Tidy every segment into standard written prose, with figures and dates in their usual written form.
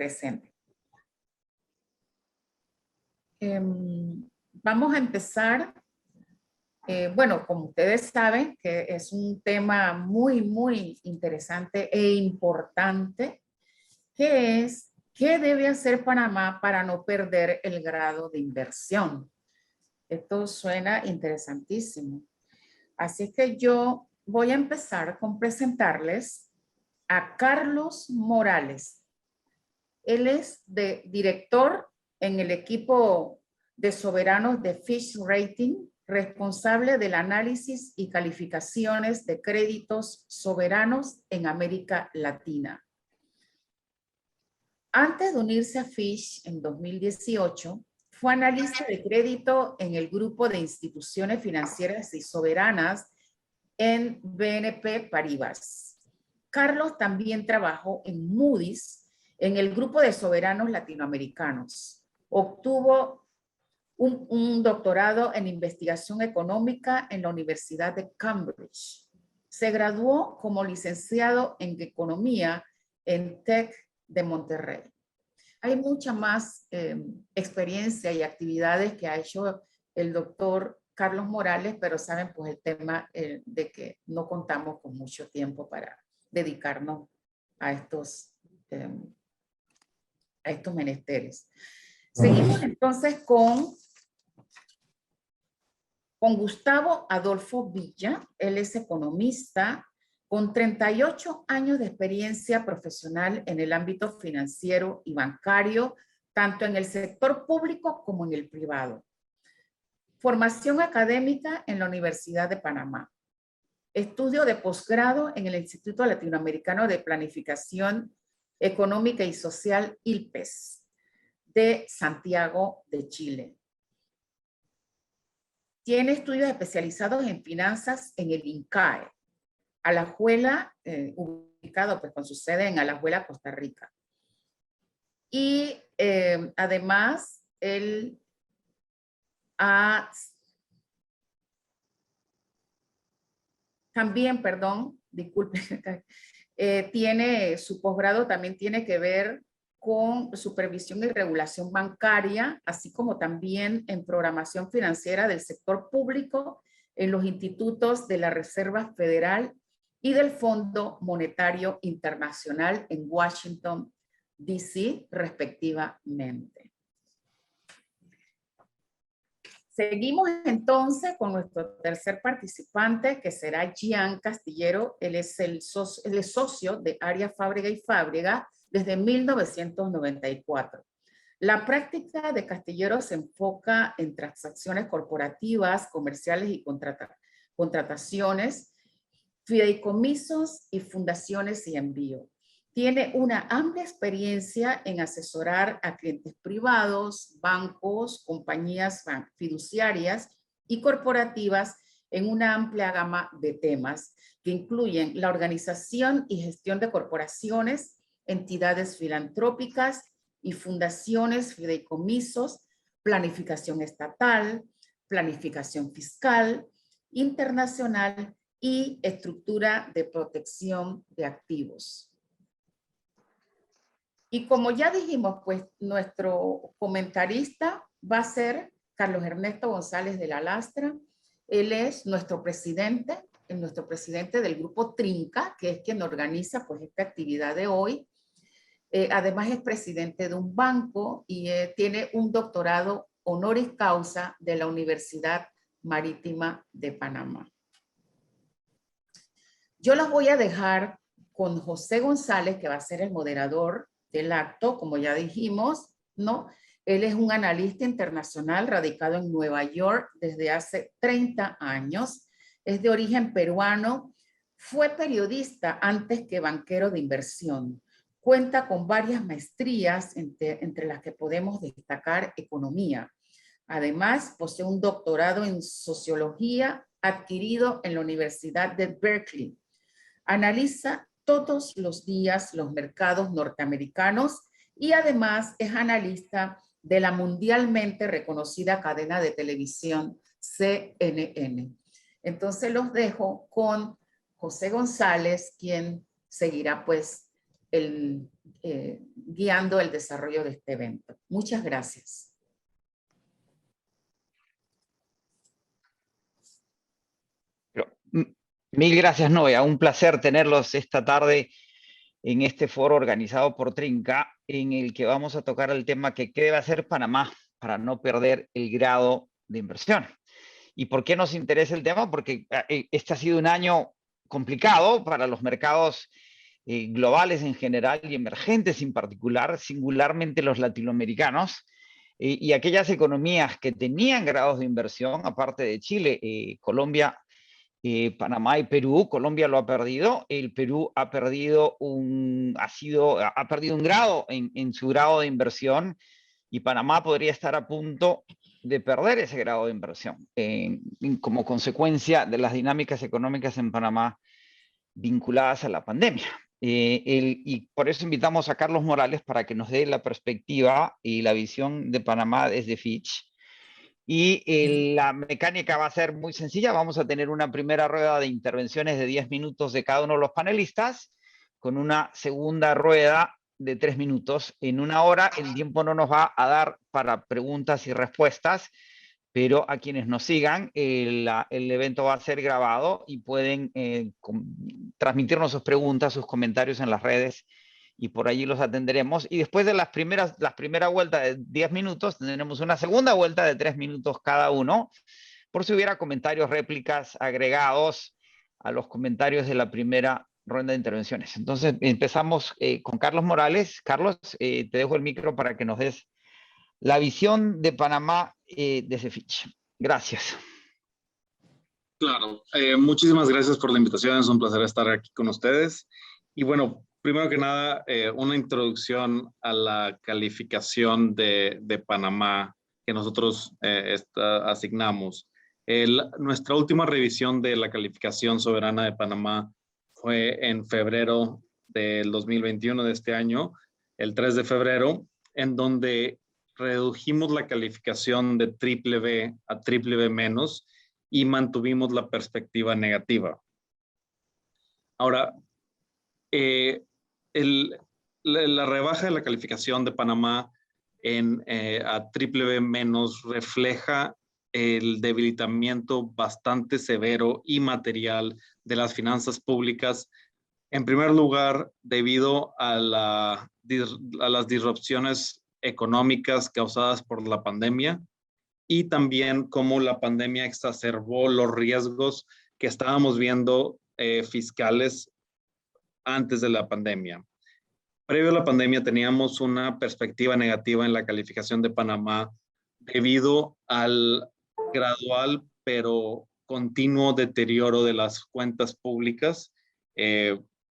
presente. Vamos a empezar. Bueno, como ustedes saben, que es un tema muy, muy interesante e importante, que es ¿qué debe hacer Panamá para no perder el grado de inversión? Esto suena interesantísimo. Así es que yo voy a empezar con presentarles a Carlos Morales. Él es director en el equipo de soberanos de Fitch Rating, responsable del análisis y calificaciones de créditos soberanos en América Latina. Antes de unirse a Fitch en 2018, fue analista de crédito en el grupo de instituciones financieras y soberanas en BNP Paribas. Carlos también trabajó en Moody's en el grupo de soberanos latinoamericanos. Obtuvo un doctorado en investigación económica en la Universidad de Cambridge. Se graduó como licenciado en economía en TEC de Monterrey. Hay mucha más experiencia y actividades que ha hecho el doctor Carlos Morales, pero saben pues el tema de que no contamos con mucho tiempo para dedicarnos a estos menesteres. Seguimos entonces con Gustavo Adolfo Villa. Él es economista con 38 años de experiencia profesional en el ámbito financiero y bancario, tanto en el sector público como en el privado. Formación académica en la Universidad de Panamá. Estudio de posgrado en el Instituto Latinoamericano de Planificación Económica y Social, ILPES, de Santiago de Chile. Tiene estudios especializados en finanzas en el INCAE, Alajuela, ubicado pues con su sede en Alajuela, Costa Rica. Y además, él también, perdón, disculpen, tiene su posgrado, también tiene que ver con supervisión y regulación bancaria, así como también en programación financiera del sector público en los institutos de la Reserva Federal y del Fondo Monetario Internacional en Washington, D.C., respectivamente. Seguimos entonces con nuestro tercer participante, que será Gian Castillero. Él es socio de Área Fábrega y Fábrega desde 1994. La práctica de Castillero se enfoca en transacciones corporativas, comerciales y contrataciones, fideicomisos y fundaciones y envío. Tiene una amplia experiencia en asesorar a clientes privados, bancos, compañías fiduciarias y corporativas en una amplia gama de temas que incluyen la organización y gestión de corporaciones, entidades filantrópicas y fundaciones, fideicomisos, planificación estatal, planificación fiscal, internacional y estructura de protección de activos. Y como ya dijimos, pues nuestro comentarista va a ser Carlos Ernesto González de la Lastra. Él es nuestro presidente del grupo Trinca, que es quien organiza pues esta actividad de hoy. Además es presidente de un banco y tiene un doctorado honoris causa de la Universidad Marítima de Panamá. Yo los voy a dejar con José González, que va a ser el moderador del acto, como ya dijimos, ¿no? Él es un analista internacional radicado en Nueva York desde hace 30 años. Es de origen peruano. Fue periodista antes que banquero de inversión. Cuenta con varias maestrías, entre las que podemos destacar economía. Además, posee un doctorado en sociología adquirido en la Universidad de Berkeley. Analiza todos los días los mercados norteamericanos y además es analista de la mundialmente reconocida cadena de televisión CNN. Entonces los dejo con José González, quien seguirá pues guiando el desarrollo de este evento. Muchas gracias. Mil gracias, Noé. Un placer tenerlos esta tarde en este foro organizado por Trinca, en el que vamos a tocar el tema que qué debe hacer Panamá para no perder el grado de inversión. ¿Y por qué nos interesa el tema? Porque este ha sido un año complicado para los mercados globales en general y emergentes en particular, singularmente los latinoamericanos, y aquellas economías que tenían grados de inversión, aparte de Chile, Colombia, Panamá y Perú. Colombia lo ha perdido, el Perú ha perdido un grado en su grado de inversión, y Panamá podría estar a punto de perder ese grado de inversión como consecuencia de las dinámicas económicas en Panamá vinculadas a la pandemia. Y por eso invitamos a Carlos Morales para que nos dé la perspectiva y la visión de Panamá desde Fitch. Y la mecánica va a ser muy sencilla. Vamos a tener una primera rueda de intervenciones de 10 minutos de cada uno de los panelistas, con una segunda rueda de 3 minutos. En una hora el tiempo no nos va a dar para preguntas y respuestas, pero a quienes nos sigan, el evento va a ser grabado y pueden transmitirnos sus preguntas, sus comentarios en las redes, y por allí los atenderemos. Y después de las primeras vueltas de 10 minutos, tendremos una segunda vuelta de 3 minutos cada uno, por si hubiera comentarios, réplicas, agregados a los comentarios de la primera ronda de intervenciones. Entonces, empezamos con Carlos Morales. Carlos, te dejo el micro para que nos des la visión de Panamá desde Fitch. Gracias. Claro, muchísimas gracias por la invitación. Es un placer estar aquí con ustedes. Y bueno, primero que nada, una introducción a la calificación de Panamá que nosotros asignamos. Nuestra última revisión de la calificación soberana de Panamá fue en febrero del 2021 de este año, el 3 de febrero, en donde redujimos la calificación de triple B a triple B menos y mantuvimos la perspectiva negativa. Ahora, la rebaja de la calificación de Panamá a triple B menos refleja el debilitamiento bastante severo y material de las finanzas públicas, en primer lugar, debido a las disrupciones económicas causadas por la pandemia, y también cómo la pandemia exacerbó los riesgos que estábamos viendo fiscales antes de la pandemia. Previo a la pandemia teníamos una perspectiva negativa en la calificación de Panamá debido al gradual pero continuo deterioro de las cuentas públicas,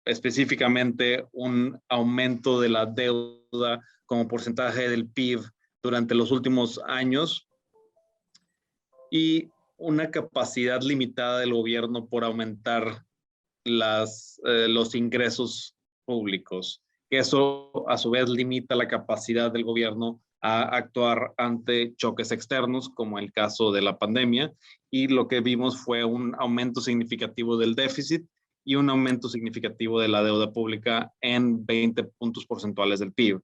específicamente un aumento de la deuda como porcentaje del PIB durante los últimos años, y una capacidad limitada del gobierno por aumentar los ingresos públicos, que eso a su vez limita la capacidad del gobierno a actuar ante choques externos, como el caso de la pandemia, y lo que vimos fue un aumento significativo del déficit y un aumento significativo de la deuda pública en 20 puntos porcentuales del PIB.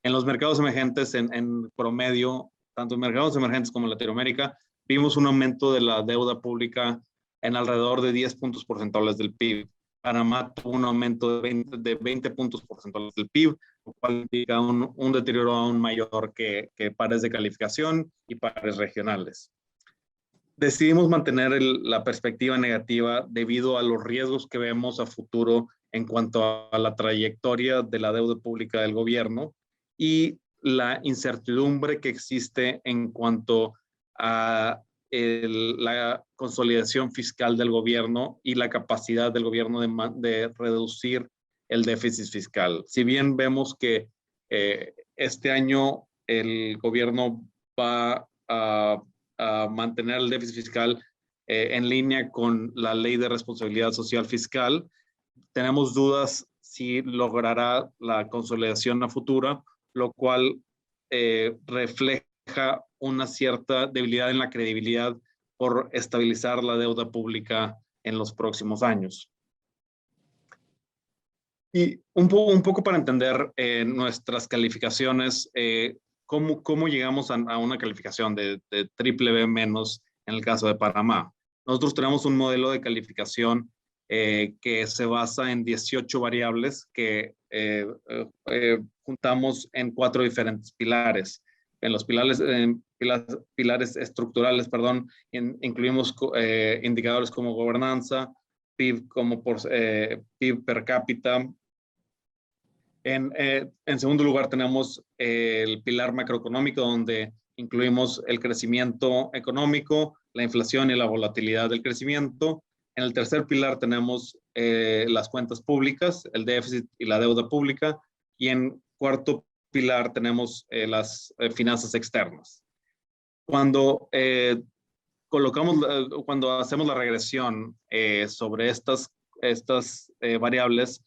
En los mercados emergentes, en promedio, tanto en mercados emergentes como en Latinoamérica, vimos un aumento de la deuda pública en alrededor de 10 puntos porcentuales del PIB. Panamá tuvo un aumento de 20 puntos porcentuales del PIB, lo cual indica un deterioro aún mayor que pares de calificación y pares regionales. Decidimos mantener la perspectiva negativa debido a los riesgos que vemos a futuro en cuanto a la trayectoria de la deuda pública del gobierno y la incertidumbre que existe en cuanto a la consolidación fiscal del gobierno y la capacidad del gobierno de reducir el déficit fiscal. Si bien vemos que este año el gobierno va a mantener el déficit fiscal en línea con la Ley de Responsabilidad Social Fiscal, tenemos dudas si logrará la consolidación a futuro, lo cual refleja una cierta debilidad en la credibilidad por estabilizar la deuda pública en los próximos años. Y un poco para entender nuestras calificaciones, ¿cómo llegamos a una calificación de triple B menos en el caso de Panamá? Nosotros tenemos un modelo de calificación que se basa en 18 variables que juntamos en 4 diferentes pilares. En los pilares estructurales, perdón, incluimos indicadores como gobernanza, PIB, PIB per cápita. En segundo lugar tenemos el pilar macroeconómico, donde incluimos el crecimiento económico, la inflación y la volatilidad del crecimiento. En el tercer pilar tenemos las cuentas públicas, el déficit y la deuda pública. Y en cuarto pilar tenemos las finanzas externas. Cuando cuando hacemos la regresión sobre estas variables,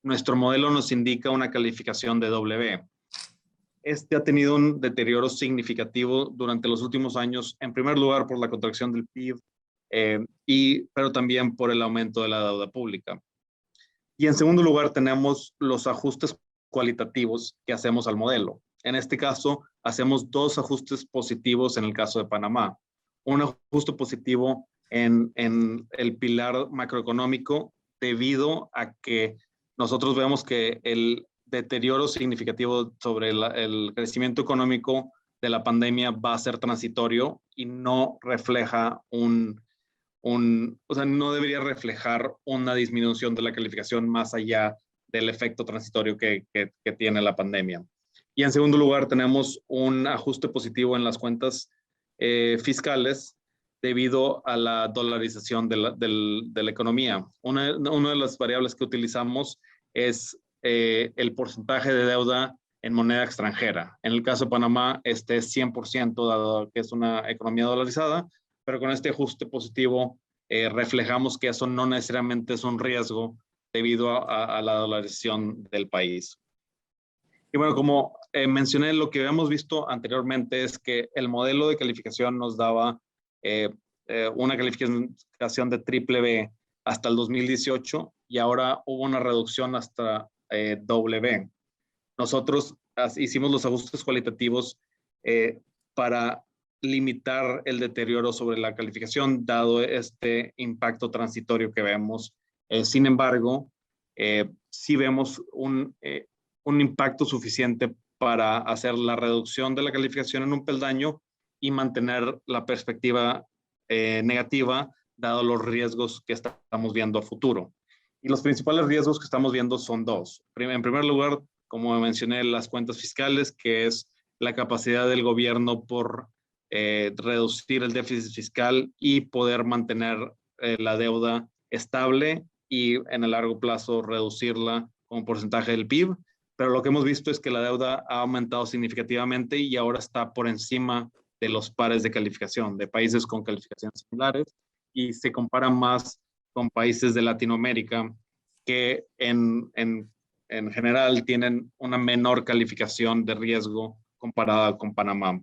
nuestro modelo nos indica una calificación de W. Este ha tenido un deterioro significativo durante los últimos años, en primer lugar por la contracción del PIB, pero también por el aumento de la deuda pública. Y en segundo lugar tenemos los ajustes cualitativos que hacemos al modelo. En este caso, hacemos 2 ajustes positivos en el caso de Panamá. Un ajuste positivo en el pilar macroeconómico debido a que nosotros vemos que el deterioro significativo sobre el crecimiento económico de la pandemia va a ser transitorio y no refleja o sea, no debería reflejar una disminución de la calificación más allá del efecto transitorio que tiene la pandemia. Y en segundo lugar, tenemos un ajuste positivo en las cuentas fiscales debido a la dolarización de la economía. Una de las variables que utilizamos es el porcentaje de deuda en moneda extranjera. En el caso de Panamá, este es 100%, dado que es una economía dolarizada, pero con este ajuste positivo reflejamos que eso no necesariamente es un riesgo debido a la dolarización del país. Y bueno, como mencioné, lo que habíamos visto anteriormente es que el modelo de calificación nos daba una calificación de triple B hasta el 2018 y ahora hubo una reducción hasta W. Nosotros hicimos los ajustes cualitativos para limitar el deterioro sobre la calificación, dado este impacto transitorio que vemos. Sin embargo, sí vemos un impacto suficiente para hacer la reducción de la calificación en un peldaño y mantener la perspectiva negativa, dado los riesgos que estamos viendo a futuro. Y los principales riesgos que estamos viendo son 2. En primer lugar, como mencioné, las cuentas fiscales, que es la capacidad del gobierno por reducir el déficit fiscal y poder mantener la deuda estable y en el largo plazo reducirla como porcentaje del PIB. Pero lo que hemos visto es que la deuda ha aumentado significativamente y ahora está por encima de los pares de calificación, de países con calificaciones similares, y se compara más con países de Latinoamérica que en general tienen una menor calificación de riesgo comparada con Panamá.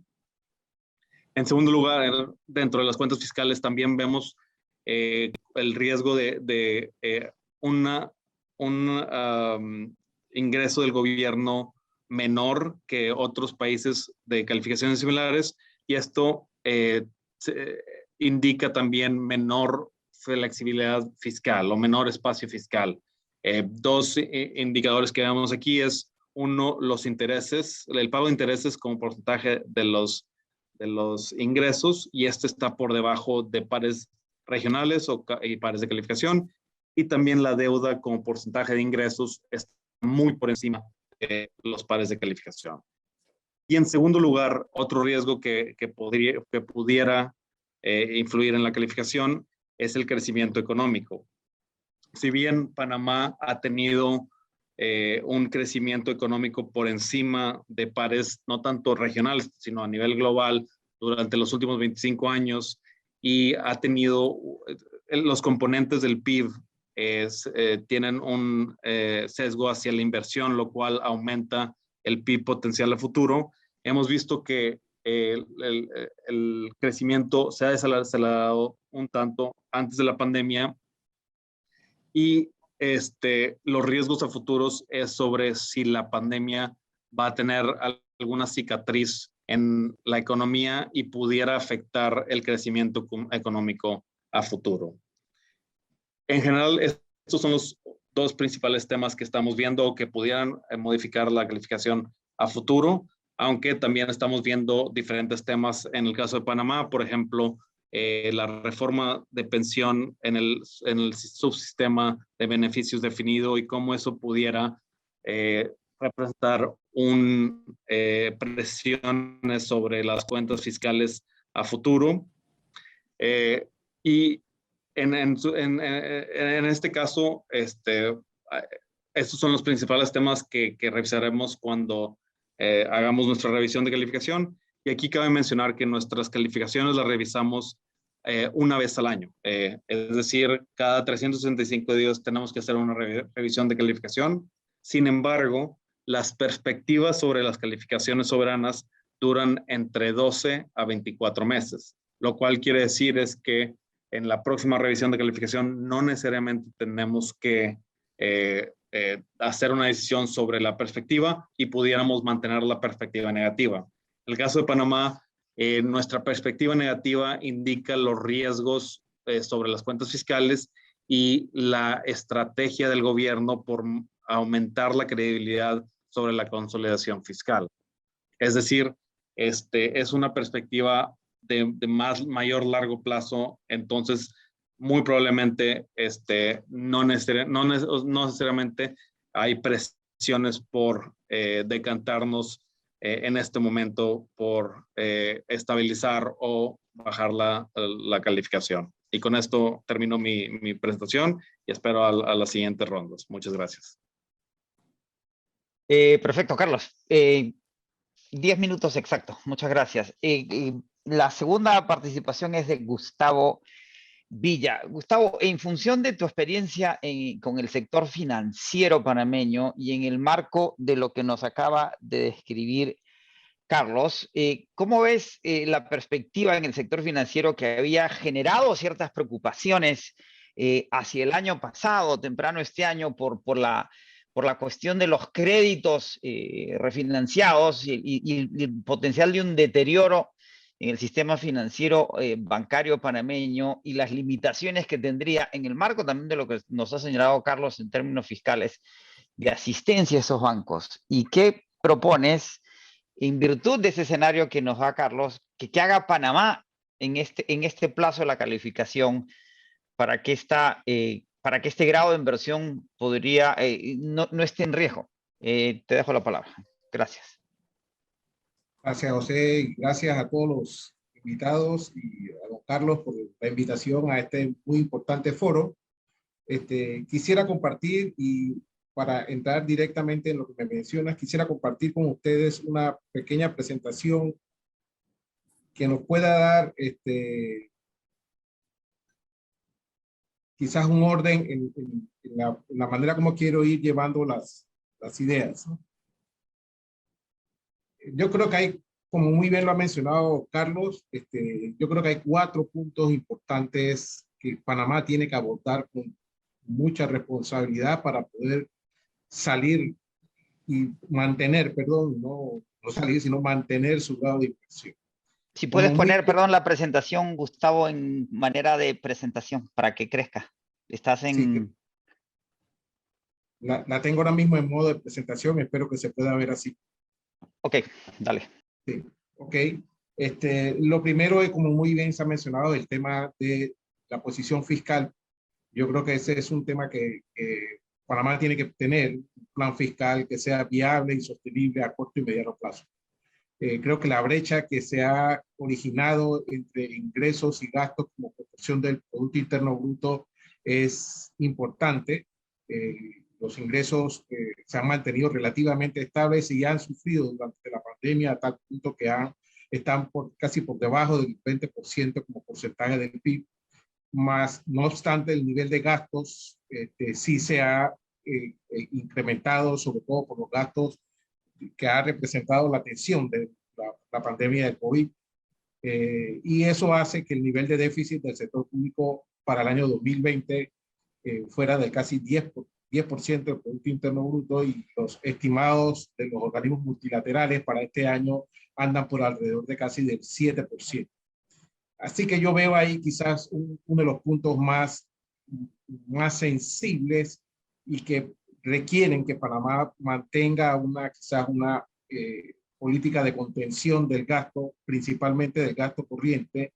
En segundo lugar, dentro de las cuentas fiscales también vemos el riesgo de un ingreso del gobierno menor que otros países de calificaciones similares, y esto indica también menor flexibilidad fiscal o menor espacio fiscal. 2 indicadores que vemos aquí es, uno, los intereses, el pago de intereses como porcentaje de los ingresos, y este está por debajo de pares regionales y pares de calificación, y también la deuda como porcentaje de ingresos está muy por encima de los pares de calificación. Y en segundo lugar, otro riesgo que pudiera influir en la calificación es el crecimiento económico. Si bien Panamá ha tenido un crecimiento económico por encima de pares no tanto regionales, sino a nivel global durante los últimos 25 años, y ha tenido los componentes del PIB tienen un sesgo hacia la inversión, lo cual aumenta el PIB potencial a futuro. Hemos visto que el crecimiento se ha desacelerado un tanto antes de la pandemia, y los riesgos a futuros es sobre si la pandemia va a tener alguna cicatriz en la economía y pudiera afectar el crecimiento económico a futuro. En general, estos son los dos principales temas que estamos viendo que pudieran modificar la calificación a futuro, aunque también estamos viendo diferentes temas en el caso de Panamá, por ejemplo, la reforma de pensión en el subsistema de beneficios definido y cómo eso pudiera representar presiones sobre las cuentas fiscales a futuro. Y en este caso, estos son los principales temas que revisaremos cuando hagamos nuestra revisión de calificación. Y aquí cabe mencionar que nuestras calificaciones las revisamos una vez al año. Es decir, cada 365 días tenemos que hacer una revisión de calificación. Sin embargo, las perspectivas sobre las calificaciones soberanas duran entre 12 a 24 meses, lo cual quiere decir es que en la próxima revisión de calificación no necesariamente tenemos que hacer una decisión sobre la perspectiva y pudiéramos mantener la perspectiva negativa. En el caso de Panamá, nuestra perspectiva negativa indica los riesgos sobre las cuentas fiscales y la estrategia del gobierno por aumentar la credibilidad sobre la consolidación fiscal. Es decir, es una perspectiva de mayor largo plazo, entonces muy probablemente no necesariamente hay presiones por decantarnos en este momento por estabilizar o bajar la calificación. Y con esto termino mi presentación y espero a las siguientes rondas. Muchas gracias. Perfecto, Carlos. 10 minutos exactos. Muchas gracias. La segunda participación es de Gustavo Villa. Gustavo, en función de tu experiencia con el sector financiero panameño y en el marco de lo que nos acaba de describir Carlos, ¿cómo ves la perspectiva en el sector financiero que había generado ciertas preocupaciones hacia el año pasado, temprano este año, por la cuestión de los créditos refinanciados y el potencial de un deterioro en el sistema financiero bancario panameño y las limitaciones que tendría en el marco también de lo que nos ha señalado Carlos en términos fiscales de asistencia a esos bancos? ¿Y qué propones en virtud de ese escenario que nos da Carlos, que haga Panamá en este plazo de la calificación para que este grado de inversión no esté en riesgo? Te dejo la palabra. Gracias. Gracias, José, y gracias a todos los invitados y a don Carlos por la invitación a este muy importante foro. Quisiera compartir, y para entrar directamente en lo que me mencionas, quisiera compartir con ustedes una pequeña presentación que nos pueda dar quizás un orden en la manera como quiero ir llevando las ideas, ¿no? Yo creo que hay, como muy bien lo ha mencionado Carlos, yo creo que hay 4 puntos importantes que Panamá tiene que abordar con mucha responsabilidad para poder salir y mantener, perdón, no salir, sino mantener su grado de inversión. Si puedes poner, perdón, la presentación, Gustavo, en manera de presentación para que crezca. Estás en... Sí, la tengo ahora mismo en modo de presentación, espero que se pueda ver así. Ok, dale. Sí, ok. Lo primero es, como muy bien se ha mencionado, el tema de la posición fiscal. Yo creo que ese es un tema que Panamá tiene que tener, un plan fiscal que sea viable y sostenible a corto y mediano plazo. Creo que la brecha que se ha originado entre ingresos y gastos como proporción del Producto Interno Bruto es importante. Los ingresos se han mantenido relativamente estables y han sufrido durante la pandemia a tal punto que están casi por debajo del 20% como porcentaje del PIB. Más, no obstante, el nivel de gastos sí se ha incrementado, sobre todo por los gastos que ha representado la tensión de la pandemia del COVID. Y eso hace que el nivel de déficit del sector público para el año 2020 fuera del casi 10% del Producto Interno Bruto, y los estimados de los organismos multilaterales para este año andan por alrededor de casi del 7%. Así que yo veo ahí quizás uno de los puntos más sensibles y que requieren que Panamá mantenga quizás una política de contención del gasto, principalmente del gasto corriente,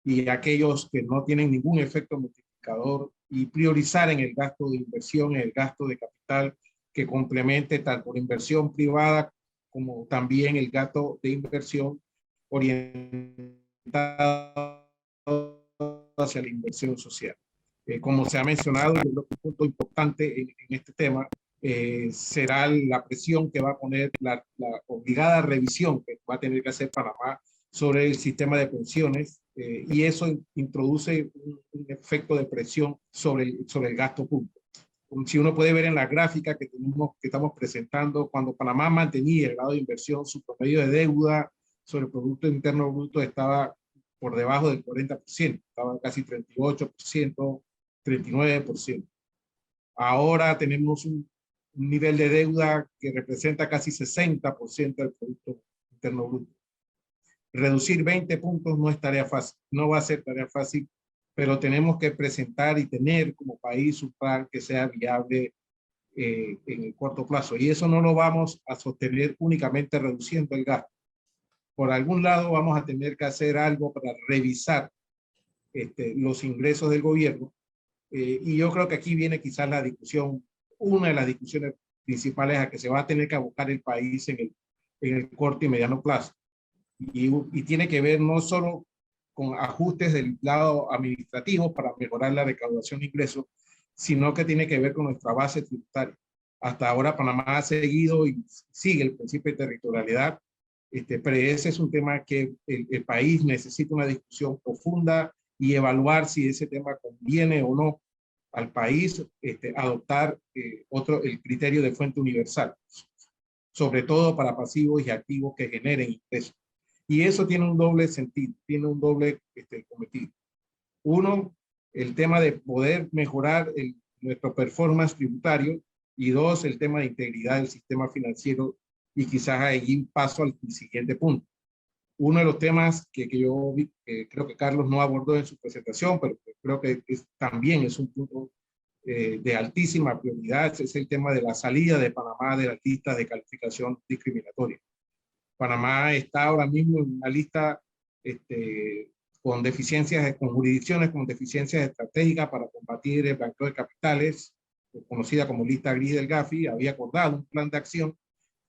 y aquellos que no tienen ningún efecto multiplicador, y priorizar en el gasto de inversión, en el gasto de capital, que complemente tanto la inversión privada como también el gasto de inversión orientado hacia la inversión social. Como se ha mencionado, yo creo que un punto importante en este tema será la presión que va a poner la obligada revisión que va a tener que hacer Panamá sobre el sistema de pensiones, y eso introduce un efecto de presión sobre el gasto público. Si uno puede ver en la gráfica que estamos presentando, cuando Panamá mantenía el grado de inversión, su promedio de deuda sobre el Producto Interno Bruto estaba por debajo del 40%, estaba casi 38%, 39%. Ahora tenemos un nivel de deuda que representa casi 60% del Producto Interno Bruto. Reducir 20 puntos no es tarea fácil, no va a ser tarea fácil, pero tenemos que presentar y tener como país un plan que sea viable en el corto plazo. Y eso no lo vamos a sostener únicamente reduciendo el gasto. Por algún lado vamos a tener que hacer algo para revisar los ingresos del gobierno. Y yo creo que aquí viene quizás la discusión, una de las discusiones principales a que se va a tener que abocar el país en el corto y mediano plazo. Y tiene que ver no solo con ajustes del lado administrativo para mejorar la recaudación de ingresos, sino que tiene que ver con nuestra base tributaria. Hasta ahora Panamá ha seguido y sigue el principio de territorialidad, pero ese es un tema que el país necesita una discusión profunda y evaluar si ese tema conviene o no al país, adoptar el criterio de fuente universal, sobre todo para pasivos y activos que generen ingresos. Y eso tiene un doble sentido, tiene un doble cometido. Uno, el tema de poder mejorar nuestro performance tributario, y dos, el tema de integridad del sistema financiero, y quizás ahí paso al siguiente punto. Uno de los temas que yo creo que Carlos no abordó en su presentación, pero creo que también es un punto de altísima prioridad, es el tema de la salida de Panamá de la lista de calificación discriminatoria. Panamá está ahora mismo en una lista con deficiencias, con jurisdicciones con deficiencias estratégicas para combatir el blanqueo de capitales, conocida como lista gris del Gafi. Había acordado un plan de acción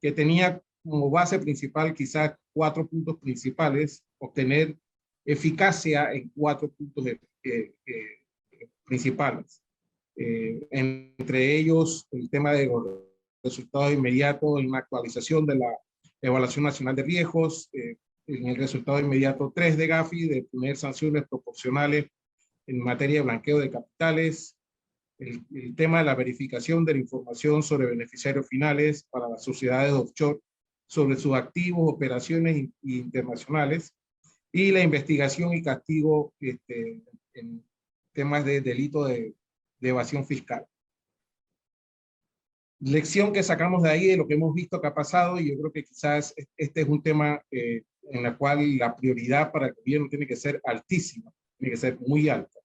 que tenía como base principal quizás 4 puntos principales: obtener eficacia en 4 puntos principales. Entre ellos, el tema de los resultados inmediatos en la actualización de la Evaluación Nacional de Riesgos, en el resultado inmediato 3 de Gafi, de poner sanciones proporcionales en materia de blanqueo de capitales, el tema de la verificación de la información sobre beneficiarios finales para las sociedades offshore, sobre sus activos, operaciones internacionales, y la investigación y castigo en temas de delito de evasión fiscal. Lección que sacamos de ahí, de lo que hemos visto que ha pasado, y yo creo que quizás este es un tema en el cual la prioridad para el gobierno tiene que ser altísima, tiene que ser muy alta,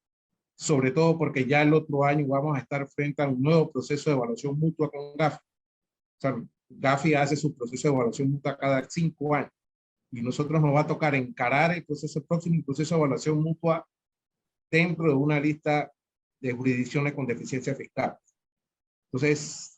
sobre todo porque ya el otro año vamos a estar frente a un nuevo proceso de evaluación mutua con Gafi. O sea, Gafi hace su proceso de evaluación mutua cada 5 años, y nosotros nos va a tocar encarar el próximo proceso de evaluación mutua dentro de una lista de jurisdicciones con deficiencia fiscal. Entonces,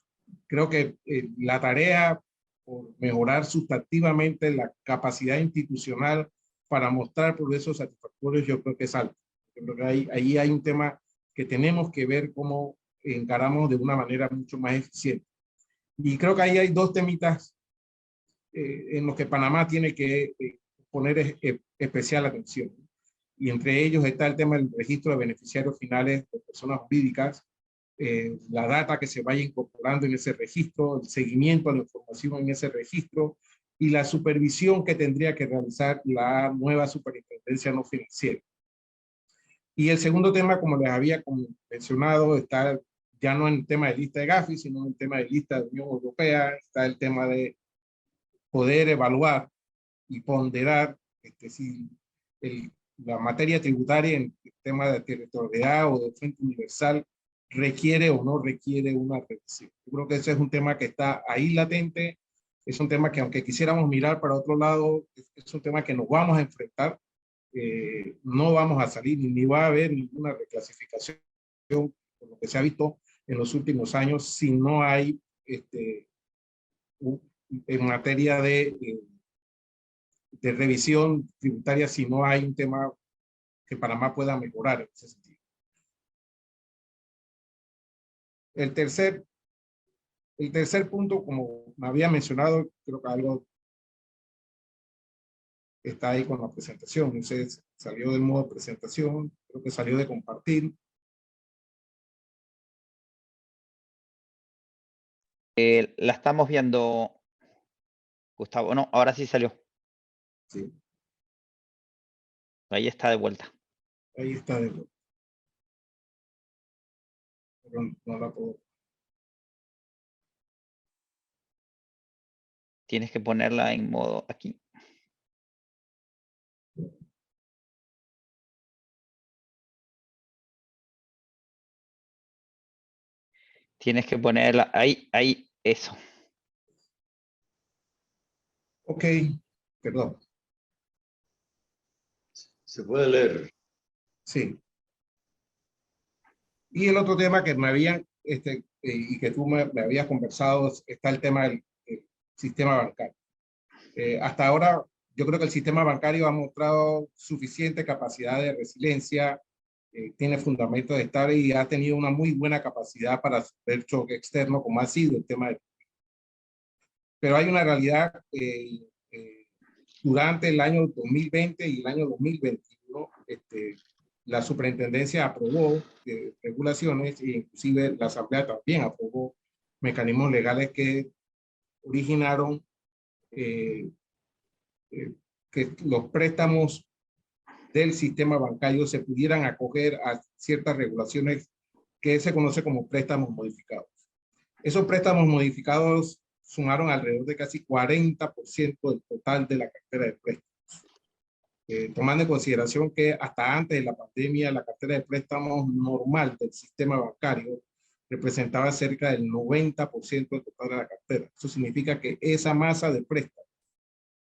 creo que la tarea por mejorar sustantivamente la capacidad institucional para mostrar progresos satisfactorios, yo creo que es alto. Yo creo que ahí hay un tema que tenemos que ver cómo encaramos de una manera mucho más eficiente. Y creo que ahí hay 2 temitas en los que Panamá tiene que poner especial atención. Y entre ellos está el tema del registro de beneficiarios finales de personas jurídicas, la data que se vaya incorporando en ese registro, el seguimiento a la información en ese registro, y la supervisión que tendría que realizar la nueva superintendencia no financiera. Y el segundo tema, como les había mencionado, está ya no en el tema de lista de Gafi, sino en el tema de lista de Unión Europea, está el tema de poder evaluar y ponderar si la materia tributaria en el tema de territorialidad o de frente universal requiere o no requiere una revisión. Yo creo que ese es un tema que está ahí latente, es un tema que aunque quisiéramos mirar para otro lado, es un tema que nos vamos a enfrentar, no vamos a salir ni va a haber ninguna reclasificación por lo que se ha visto en los últimos años si no hay en materia de revisión tributaria, si no hay un tema que Panamá pueda mejorar en ese sentido. El tercer punto, como me había mencionado, creo que algo está ahí con la presentación. No sé, salió del modo presentación, creo que salió de compartir. La estamos viendo, Gustavo. No, ahora sí salió. Sí. Ahí está de vuelta. Ahí está de vuelta. Pero no la puedo. Tienes que ponerla en modo aquí. Tienes que ponerla ahí, eso. Ok, perdón. Se puede leer. Sí. Y el otro tema que me habían, y que tú me habías conversado, está el tema del sistema bancario. Hasta ahora, yo creo que el sistema bancario ha mostrado suficiente capacidad de resiliencia, tiene fundamentos de estar y ha tenido una muy buena capacidad para hacer choque externo, como ha sido el tema de... Pero hay una realidad durante el año 2020 y el año 2021, la superintendencia aprobó regulaciones e inclusive la Asamblea también aprobó mecanismos legales que originaron que los préstamos del sistema bancario se pudieran acoger a ciertas regulaciones que se conoce como préstamos modificados. Esos préstamos modificados sumaron alrededor de casi 40% del total de la cartera de préstamos. Tomando en consideración que hasta antes de la pandemia la cartera de préstamos normal del sistema bancario representaba cerca del 90% del total de la cartera. Eso significa que esa masa de préstamos,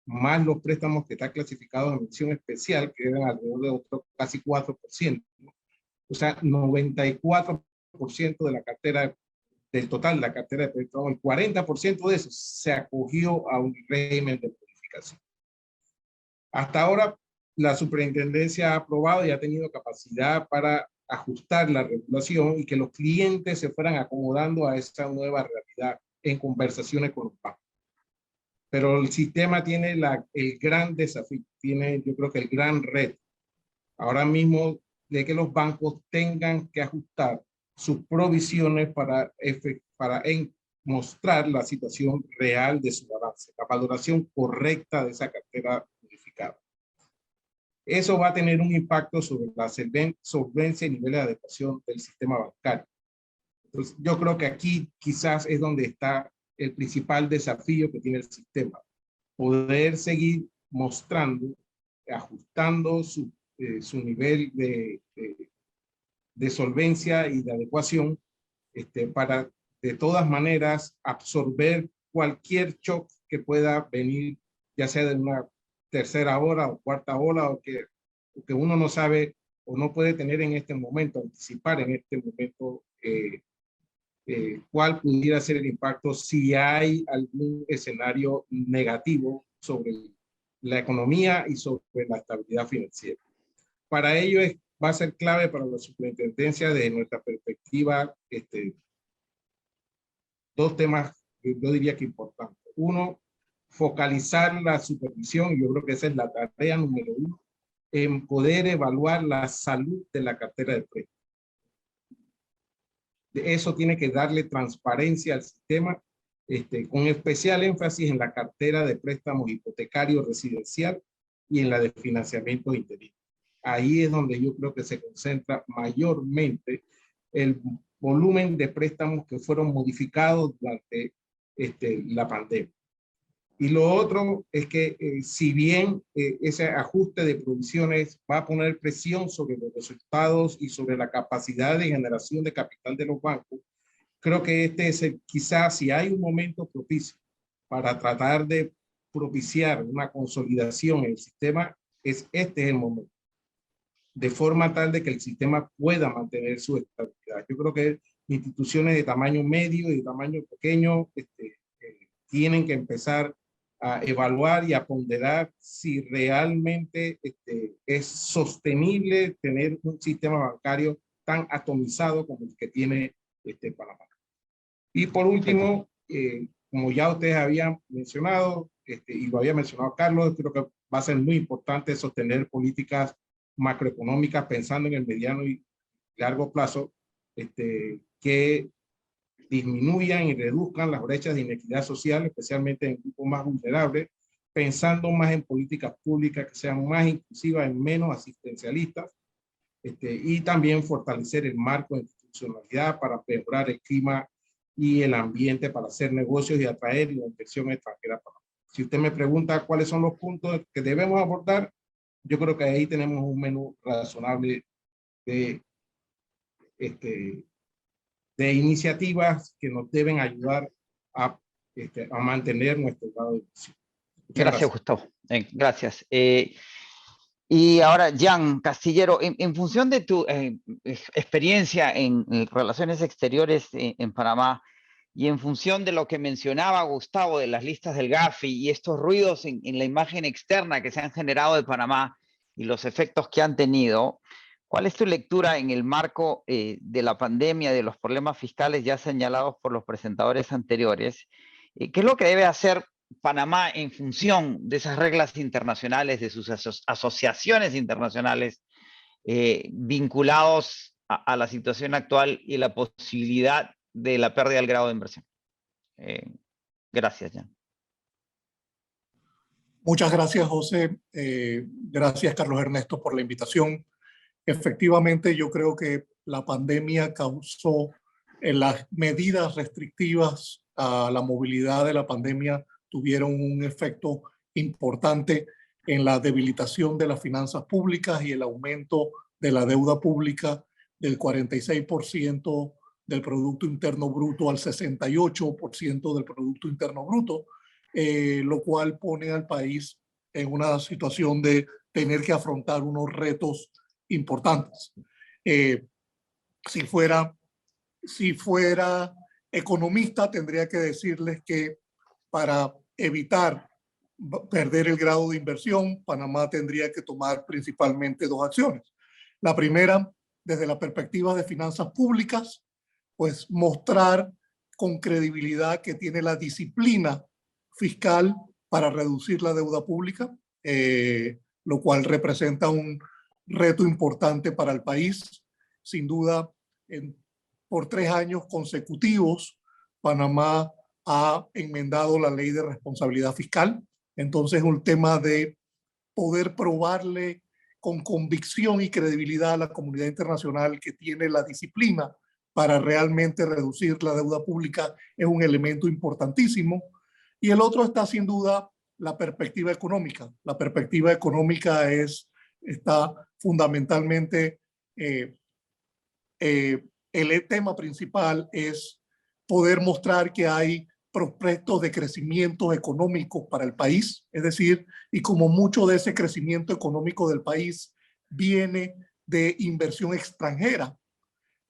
más los préstamos que están clasificados en mención especial, que eran alrededor de otro casi 4%, o sea, 94% de la cartera, del total de la cartera de préstamos, el 40% de eso se acogió a un régimen de bonificación. Hasta ahora, la superintendencia ha aprobado y ha tenido capacidad para ajustar la regulación y que los clientes se fueran acomodando a esa nueva realidad en conversaciones con los bancos. Pero el sistema tiene el gran desafío, tiene yo creo que el gran reto ahora mismo de que los bancos tengan que ajustar sus provisiones para mostrar la situación real de su balance, la valoración correcta de esa cartera modificada. Eso va a tener un impacto sobre la solvencia y nivel de adecuación del sistema bancario. Entonces, yo creo que aquí quizás es donde está el principal desafío que tiene el sistema. Poder seguir mostrando, ajustando su nivel de solvencia y de adecuación para de todas maneras absorber cualquier shock que pueda venir, ya sea de una tercera ola o cuarta ola o que uno no sabe o no puede tener en este momento, anticipar en este momento cuál pudiera ser el impacto si hay algún escenario negativo sobre la economía y sobre la estabilidad financiera. Para ello va a ser clave para la superintendencia desde nuestra perspectiva dos temas que yo diría que importantes. Uno, focalizar la supervisión, y yo creo que esa es la tarea número uno, en poder evaluar la salud de la cartera de préstamos. Eso tiene que darle transparencia al sistema, con especial énfasis en la cartera de préstamos hipotecario residencial y en la de financiamiento interior. ahí es donde yo creo que se concentra mayormente el volumen de préstamos que fueron modificados durante la pandemia. Y lo otro es que si bien ese ajuste de provisiones va a poner presión sobre los resultados y sobre la capacidad de generación de capital de los bancos, creo que este es quizás si hay un momento propicio para tratar de propiciar una consolidación en el sistema, este es el momento, de forma tal de que el sistema pueda mantener su estabilidad. Yo creo que instituciones de tamaño medio y de tamaño pequeño tienen que empezar a evaluar y a ponderar si realmente es sostenible tener un sistema bancario tan atomizado como el que tiene Panamá. Y por último, como ya ustedes habían mencionado, y lo había mencionado Carlos, creo que va a ser muy importante sostener políticas macroeconómicas pensando en el mediano y largo plazo, que disminuyan y reduzcan las brechas de inequidad social, especialmente en grupos más vulnerables, pensando más en políticas públicas que sean más inclusivas y menos asistencialistas, y también fortalecer el marco de institucionalidad para mejorar el clima y el ambiente para hacer negocios y atraer la inversión extranjera. Si usted me pregunta cuáles son los puntos que debemos abordar, yo creo que ahí tenemos un menú razonable de iniciativas que nos deben ayudar a mantener nuestro grado de inversión. Gracias, Gustavo. Gracias. Y ahora, Jan Castillero, en función de tu experiencia en relaciones exteriores en Panamá y en función de lo que mencionaba Gustavo de las listas del Gafi y estos ruidos en la imagen externa que se han generado de Panamá y los efectos que han tenido, ¿cuál es tu lectura en el marco de la pandemia, de los problemas fiscales ya señalados por los presentadores anteriores? ¿Qué es lo que debe hacer Panamá en función de esas reglas internacionales, de sus asociaciones internacionales vinculados a la situación actual y la posibilidad de la pérdida del grado de inversión? Gracias, Jan. Muchas gracias, José. Gracias, Carlos Ernesto, por la invitación. Efectivamente, yo creo que la pandemia causó las medidas restrictivas a la movilidad de la pandemia tuvieron un efecto importante en la debilitación de las finanzas públicas y el aumento de la deuda pública del 46% del Producto Interno Bruto al 68% del Producto Interno Bruto, lo cual pone al país en una situación de tener que afrontar unos retos importantes. Si fuera economista, tendría que decirles que para evitar perder el grado de inversión, Panamá tendría que tomar principalmente dos acciones. La primera, desde la perspectiva de finanzas públicas, pues mostrar con credibilidad que tiene la disciplina fiscal para reducir la deuda pública, lo cual representa un reto importante para el país. Sin duda, por 3 años consecutivos, Panamá ha enmendado la ley de responsabilidad fiscal. Entonces, es un tema de poder probarle con convicción y credibilidad a la comunidad internacional que tiene la disciplina para realmente reducir la deuda pública es un elemento importantísimo. Y el otro está sin duda la perspectiva económica. La perspectiva económica está fundamentalmente, el tema principal es poder mostrar que hay prospectos de crecimiento económico para el país, es decir, y como mucho de ese crecimiento económico del país viene de inversión extranjera,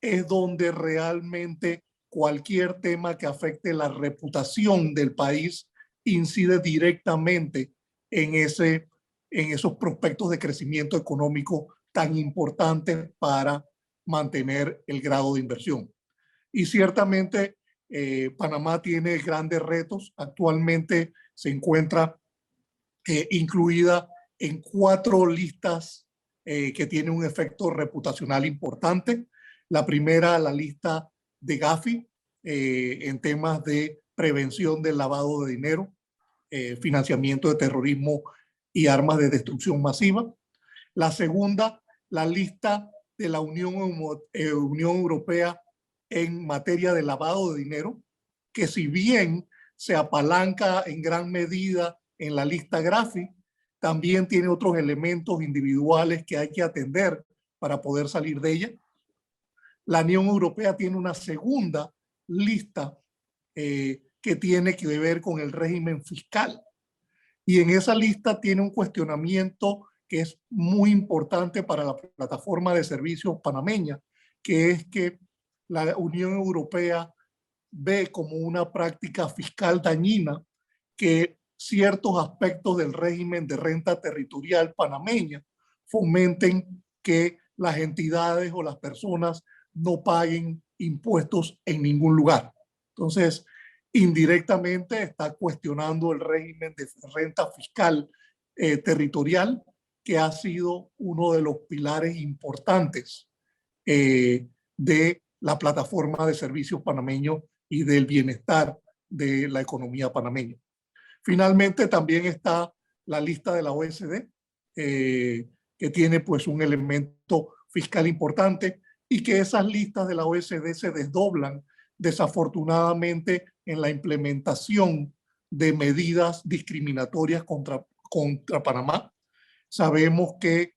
es donde realmente cualquier tema que afecte la reputación del país incide directamente en esos prospectos de crecimiento económico tan importantes para mantener el grado de inversión. Y ciertamente Panamá tiene grandes retos. Actualmente se encuentra incluida en 4 listas que tienen un efecto reputacional importante. La primera, la lista de Gafi, en temas de prevención del lavado de dinero, financiamiento de terrorismo y armas de destrucción masiva. La segunda, la lista de la Unión Europea en materia de lavado de dinero, que si bien se apalanca en gran medida en la lista GRAFI, también tiene otros elementos individuales que hay que atender para poder salir de ella. La Unión Europea tiene una segunda lista que tiene que ver con el régimen fiscal. Y en esa lista tiene un cuestionamiento que es muy importante para la plataforma de servicios panameña, que es que la Unión Europea ve como una práctica fiscal dañina que ciertos aspectos del régimen de renta territorial panameña fomenten que las entidades o las personas no paguen impuestos en ningún lugar. Entonces, indirectamente está cuestionando el régimen de renta fiscal territorial, que ha sido uno de los pilares importantes de la plataforma de servicios panameños y del bienestar de la economía panameña. Finalmente, también está la lista de la OECD, que tiene pues un elemento fiscal importante, y que esas listas de la OECD se desdoblan desafortunadamente en la implementación de medidas discriminatorias contra Panamá. Sabemos que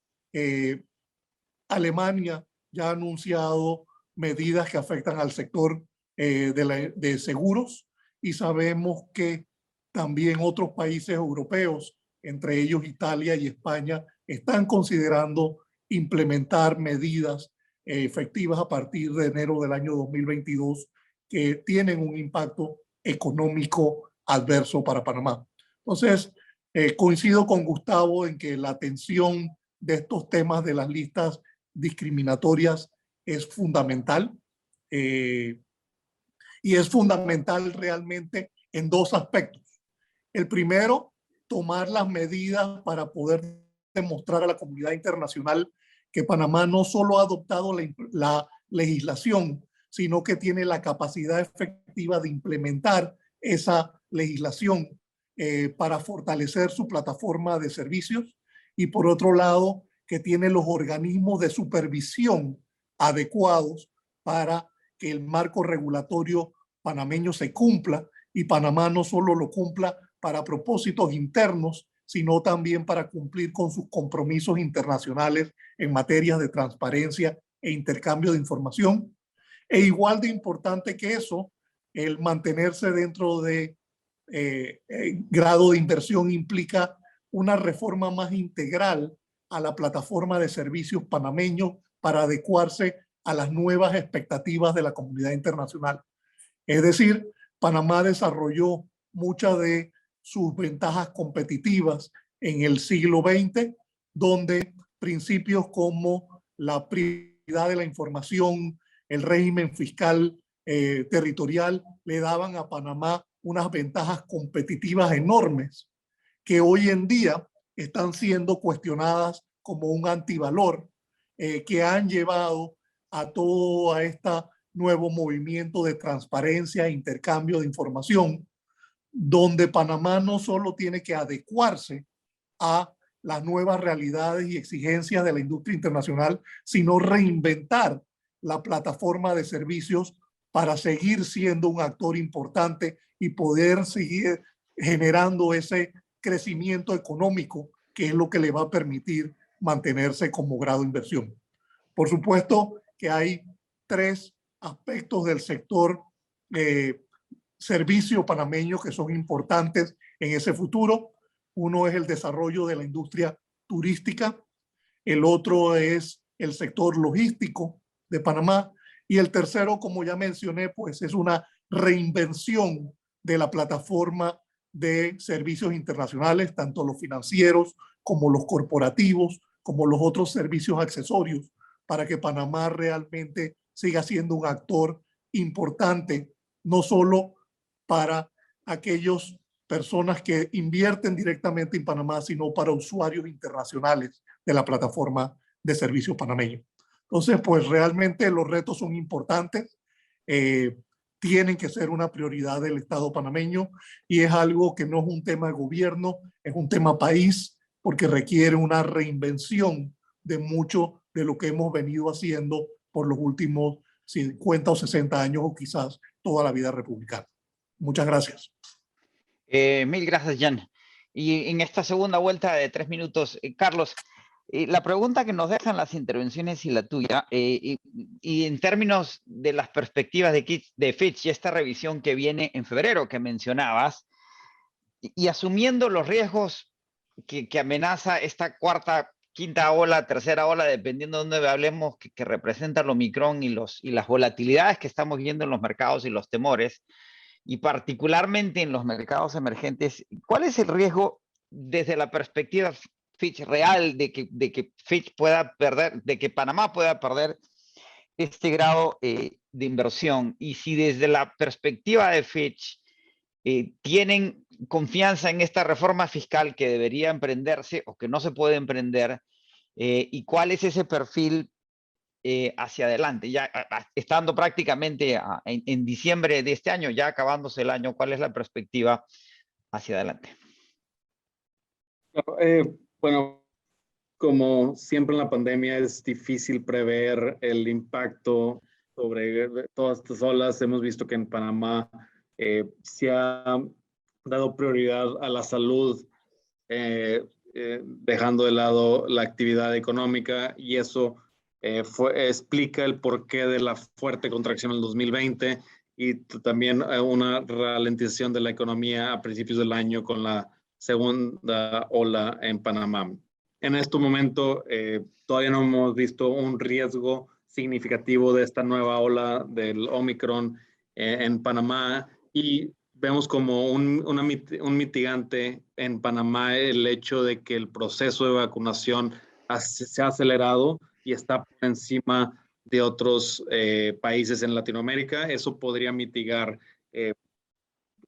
Alemania ya ha anunciado medidas que afectan al sector de seguros, y sabemos que también otros países europeos, entre ellos Italia y España, están considerando implementar medidas efectivas a partir de enero del año 2022 que tienen un impacto económico adverso para Panamá. Entonces, coincido con Gustavo en que la atención de estos temas de las listas discriminatorias es fundamental, y es fundamental realmente en dos aspectos. El primero, tomar las medidas para poder demostrar a la comunidad internacional que Panamá no solo ha adoptado la legislación, sino que tiene la capacidad efectiva de implementar esa legislación para fortalecer su plataforma de servicios, y por otro lado, que tiene los organismos de supervisión adecuados para que el marco regulatorio panameño se cumpla, y Panamá no solo lo cumpla para propósitos internos, sino también para cumplir con sus compromisos internacionales en materia de transparencia e intercambio de información. E igual de importante que eso, el mantenerse dentro de grado de inversión implica una reforma más integral a la plataforma de servicios panameños para adecuarse a las nuevas expectativas de la comunidad internacional. Es decir, Panamá desarrolló muchas de sus ventajas competitivas en el siglo XX, donde principios como la prioridad de la información, el régimen fiscal territorial, le daban a Panamá unas ventajas competitivas enormes que hoy en día están siendo cuestionadas como un antivalor, que han llevado a todo este nuevo movimiento de transparencia e intercambio de información, donde Panamá no solo tiene que adecuarse a las nuevas realidades y exigencias de la industria internacional, sino reinventar la plataforma de servicios para seguir siendo un actor importante y poder seguir generando ese crecimiento económico que es lo que le va a permitir mantenerse como grado de inversión. Por supuesto que hay tres aspectos del sector servicio panameño que son importantes en ese futuro. Uno es el desarrollo de la industria turística, el otro es el sector logístico de Panamá, y el tercero, como ya mencioné, pues es una reinvención de la plataforma de servicios internacionales, tanto los financieros como los corporativos, como los otros servicios accesorios, para que Panamá realmente siga siendo un actor importante, no solo para aquellas personas que invierten directamente en Panamá, sino para usuarios internacionales de la plataforma de servicios panameños. Entonces, pues realmente los retos son importantes, tienen que ser una prioridad del Estado panameño, y es algo que no es un tema de gobierno, es un tema país, porque requiere una reinvención de mucho de lo que hemos venido haciendo por los últimos 50 o 60 años o quizás toda la vida republicana. Muchas gracias. Mil gracias, Jan. Y en esta segunda vuelta de 3 minutos, Carlos, la pregunta que nos dejan las intervenciones y la tuya, y en términos de las perspectivas de Fitch y esta revisión que viene en febrero que mencionabas, y asumiendo los riesgos que amenaza esta cuarta, quinta ola, tercera ola, dependiendo de dónde hablemos, que representa el Omicron y las volatilidades que estamos viendo en los mercados y los temores, y particularmente en los mercados emergentes, ¿cuál es el riesgo desde la perspectiva Fitch real de que Fitch pueda perder, de que Panamá pueda perder este grado de inversión? Y si desde la perspectiva de Fitch tienen confianza en esta reforma fiscal que debería emprenderse o que no se puede emprender, y cuál es ese perfil hacia adelante, ya estando prácticamente en diciembre de este año, ya acabándose el año, ¿cuál es la perspectiva hacia adelante? Bueno, como siempre en la pandemia es difícil prever el impacto sobre todas estas olas. Hemos visto que en Panamá se ha dado prioridad a la salud, dejando de lado la actividad económica, y eso explica el porqué de la fuerte contracción en el 2020 y también una ralentización de la economía a principios del año con la segunda ola en Panamá. En este momento todavía no hemos visto un riesgo significativo de esta nueva ola del Omicron en Panamá, y vemos como un mitigante en Panamá el hecho de que el proceso de vacunación se ha acelerado y está por encima de otros países en Latinoamérica. Eso podría mitigar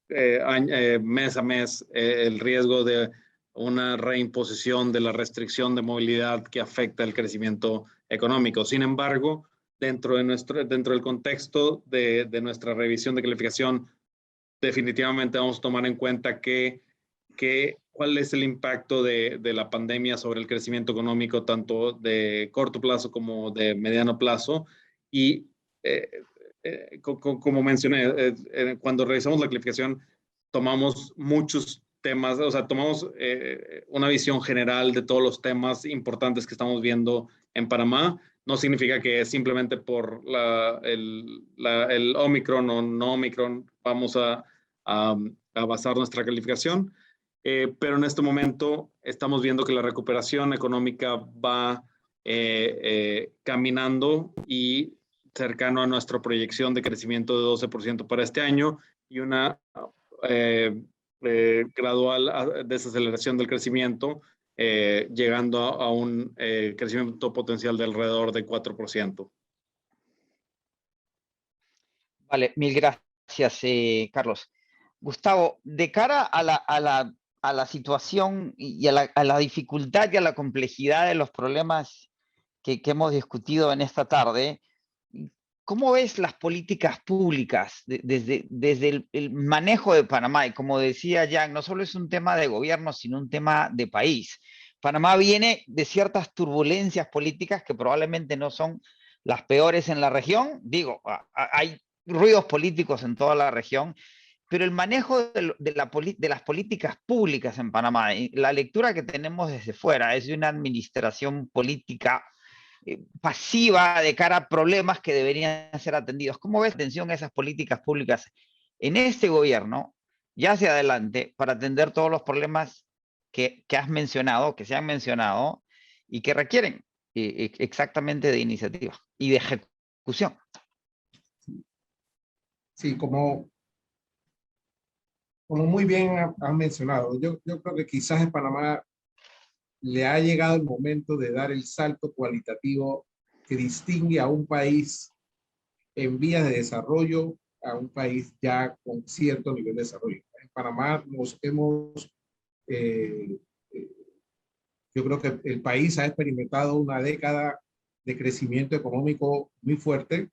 mes a mes el riesgo de una reimposición de la restricción de movilidad que afecta el crecimiento económico. Sin embargo, dentro del contexto de nuestra revisión de calificación, definitivamente vamos a tomar en cuenta cuál es el impacto de la pandemia sobre el crecimiento económico, tanto de corto plazo como de mediano plazo. Y como mencioné, cuando revisamos la calificación, tomamos muchos temas, o sea, tomamos una visión general de todos los temas importantes que estamos viendo en Panamá. No significa que simplemente por el Omicron o no Omicron vamos a basar nuestra calificación, pero en este momento estamos viendo que la recuperación económica va caminando y cercano a nuestra proyección de crecimiento de 12% para este año, y una gradual desaceleración del crecimiento, llegando a un crecimiento potencial de alrededor de 4%. Vale, mil gracias, Carlos. Gustavo, de cara a la situación y a la dificultad y a la complejidad de los problemas que hemos discutido en esta tarde, ¿cómo ves las políticas públicas desde el manejo de Panamá? Y como decía Jan, no solo es un tema de gobierno, sino un tema de país. Panamá viene de ciertas turbulencias políticas que probablemente no son las peores en la región. Digo, hay ruidos políticos en toda la región, pero el manejo de las políticas públicas en Panamá, la lectura que tenemos desde fuera es de una administración política pasiva de cara a problemas que deberían ser atendidos. ¿Cómo ves la atención a esas políticas públicas en este gobierno y hacia adelante para atender todos los problemas que has mencionado, que se han mencionado y que requieren exactamente de iniciativa y de ejecución? Sí, como muy bien han mencionado, yo creo que quizás en Panamá le ha llegado el momento de dar el salto cualitativo que distingue a un país en vías de desarrollo a un país ya con cierto nivel de desarrollo. En Panamá yo creo que el país ha experimentado una década de crecimiento económico muy fuerte.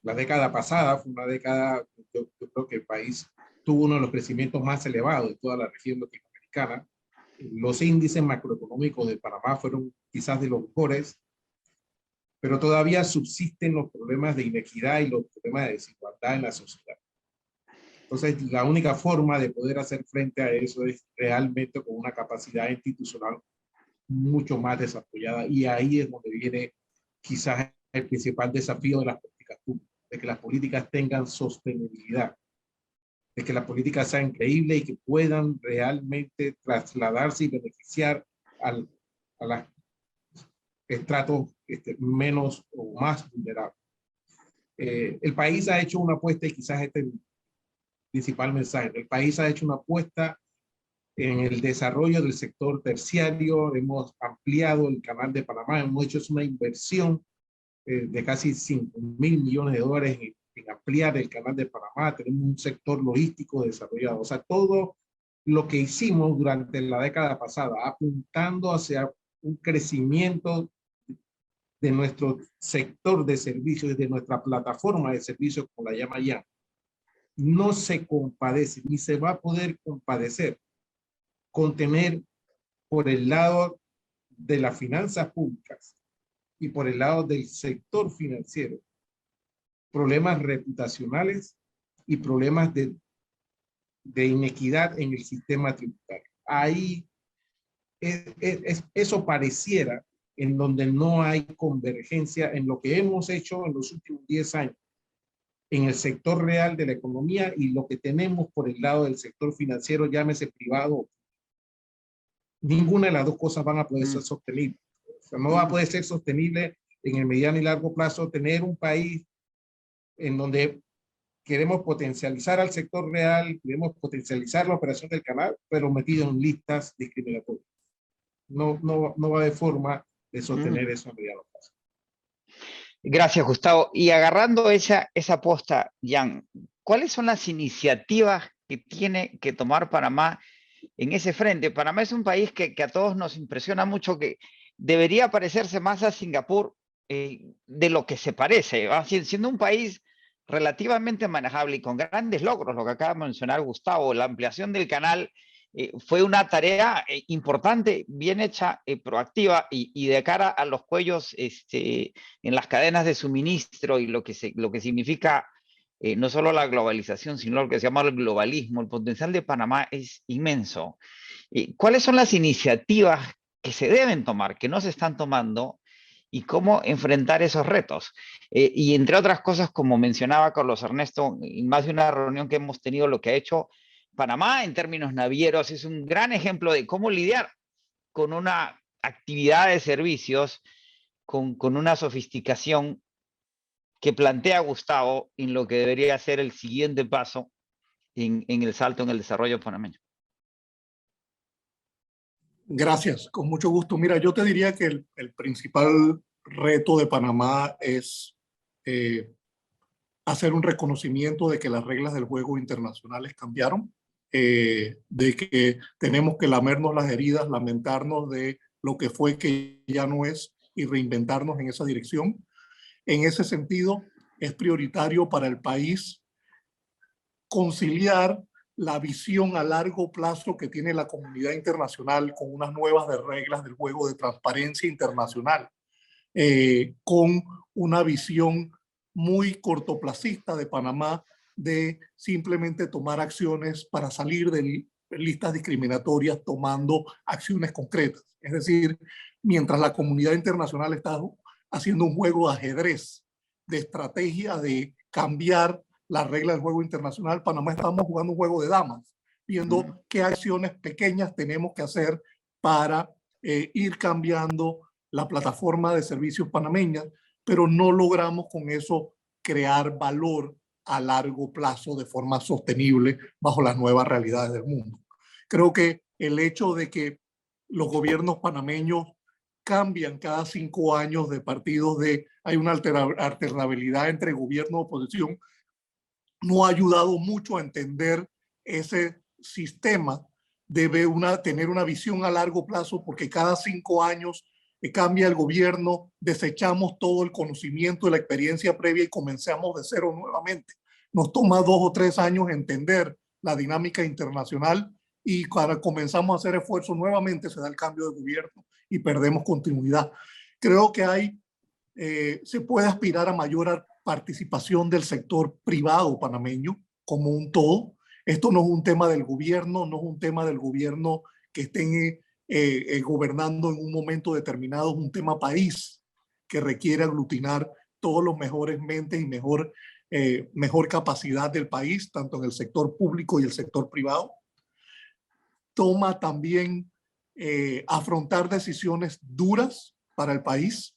La década pasada fue una década, yo creo que el país tuvo uno de los crecimientos más elevados de toda la región latinoamericana. Los índices macroeconómicos de Panamá fueron quizás de los mejores, pero todavía subsisten los problemas de inequidad y los problemas de desigualdad en la sociedad. Entonces, la única forma de poder hacer frente a eso es realmente con una capacidad institucional mucho más desarrollada. Y ahí es donde viene quizás el principal desafío de las políticas públicas, de que las políticas tengan sostenibilidad, de que las políticas sean creíbles y que puedan realmente trasladarse y beneficiar a los estratos menos o más vulnerables. El país ha hecho una apuesta, y quizás este es el principal mensaje, el país ha hecho una apuesta en el desarrollo del sector terciario, hemos ampliado el canal de Panamá, hemos hecho una inversión de casi 5.000 millones de dólares en ampliar el canal de Panamá, tenemos un sector logístico desarrollado, o sea, todo lo que hicimos durante la década pasada, apuntando hacia un crecimiento de nuestro sector de servicios, de nuestra plataforma de servicios, como la llama ya, no se compadece, ni se va a poder compadecer con tener por el lado de las finanzas públicas y por el lado del sector financiero problemas reputacionales y problemas de inequidad en el sistema tributario. Ahí eso pareciera en donde no hay convergencia en lo que hemos hecho en los últimos 10 años en el sector real de la economía y lo que tenemos por el lado del sector financiero, llámese privado. Ninguna de las dos cosas van a poder ser sostenibles. O sea, no va a poder ser sostenible en el mediano y largo plazo tener un país en donde queremos potencializar al sector real, queremos potencializar la operación del canal, pero metido en listas discriminatorias. No va a haber forma de sostener eso a mediano plazo. Gracias, Gustavo. Y agarrando esa posta, Jan, ¿cuáles son las iniciativas que tiene que tomar Panamá en ese frente? Panamá es un país que a todos nos impresiona mucho, que debería parecerse más a Singapur de lo que se parece, ¿va? Siendo un país relativamente manejable y con grandes logros, lo que acaba de mencionar Gustavo, la ampliación del canal fue una tarea importante, bien hecha, proactiva y de cara a los cuellos en las cadenas de suministro y lo que significa no solo la globalización, sino lo que se llama el globalismo. El potencial de Panamá es inmenso. ¿Cuáles son las iniciativas que se deben tomar, que no se están tomando, y cómo enfrentar esos retos? Y entre otras cosas, como mencionaba Carlos Ernesto, en más de una reunión que hemos tenido, lo que ha hecho Panamá en términos navieros es un gran ejemplo de cómo lidiar con una actividad de servicios, con una sofisticación que plantea Gustavo en lo que debería ser el siguiente paso en el salto en el desarrollo panameño. Gracias, con mucho gusto. Mira, yo te diría que el principal reto de Panamá es hacer un reconocimiento de que las reglas del juego internacionales cambiaron, de que tenemos que lamernos las heridas, lamentarnos de lo que fue que ya no es y reinventarnos en esa dirección. En ese sentido, es prioritario para el país conciliar la visión a largo plazo que tiene la comunidad internacional con unas nuevas reglas del juego de transparencia internacional, con una visión muy cortoplacista de Panamá de simplemente tomar acciones para salir de listas discriminatorias tomando acciones concretas. Es decir, mientras la comunidad internacional está haciendo un juego de ajedrez, de estrategia de cambiar las reglas del juego internacional, Panamá estamos jugando un juego de damas, viendo qué acciones pequeñas tenemos que hacer para ir cambiando la plataforma de servicios panameña, pero no logramos con eso crear valor a largo plazo de forma sostenible bajo las nuevas realidades del mundo. Creo que el hecho de que los gobiernos panameños cambian cada 5 años de partidos, hay una alternabilidad entre gobierno y oposición, no ha ayudado mucho a entender ese sistema. Debe tener una visión a largo plazo, porque cada 5 años cambia el gobierno, desechamos todo el conocimiento y la experiencia previa y comenzamos de cero nuevamente. Nos toma 2 o 3 años entender la dinámica internacional y cuando comenzamos a hacer esfuerzos nuevamente se da el cambio de gobierno y perdemos continuidad. Creo que se puede aspirar a mayor participación del sector privado panameño como un todo. Esto no es un tema del gobierno, no es un tema del gobierno que estén gobernando en un momento determinado, es un tema país que requiere aglutinar todos los mejores mentes y mejor capacidad del país, tanto en el sector público y el sector privado. Toma también afrontar decisiones duras para el país,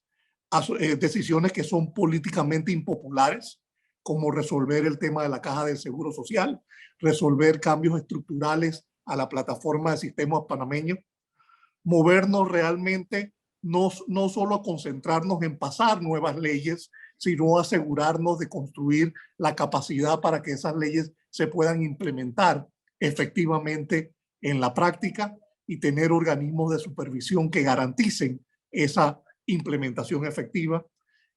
decisiones que son políticamente impopulares, como resolver el tema de la caja del Seguro Social, resolver cambios estructurales a la plataforma de sistemas panameños, movernos realmente, no solo a concentrarnos en pasar nuevas leyes, sino asegurarnos de construir la capacidad para que esas leyes se puedan implementar efectivamente en la práctica y tener organismos de supervisión que garanticen esa implementación efectiva.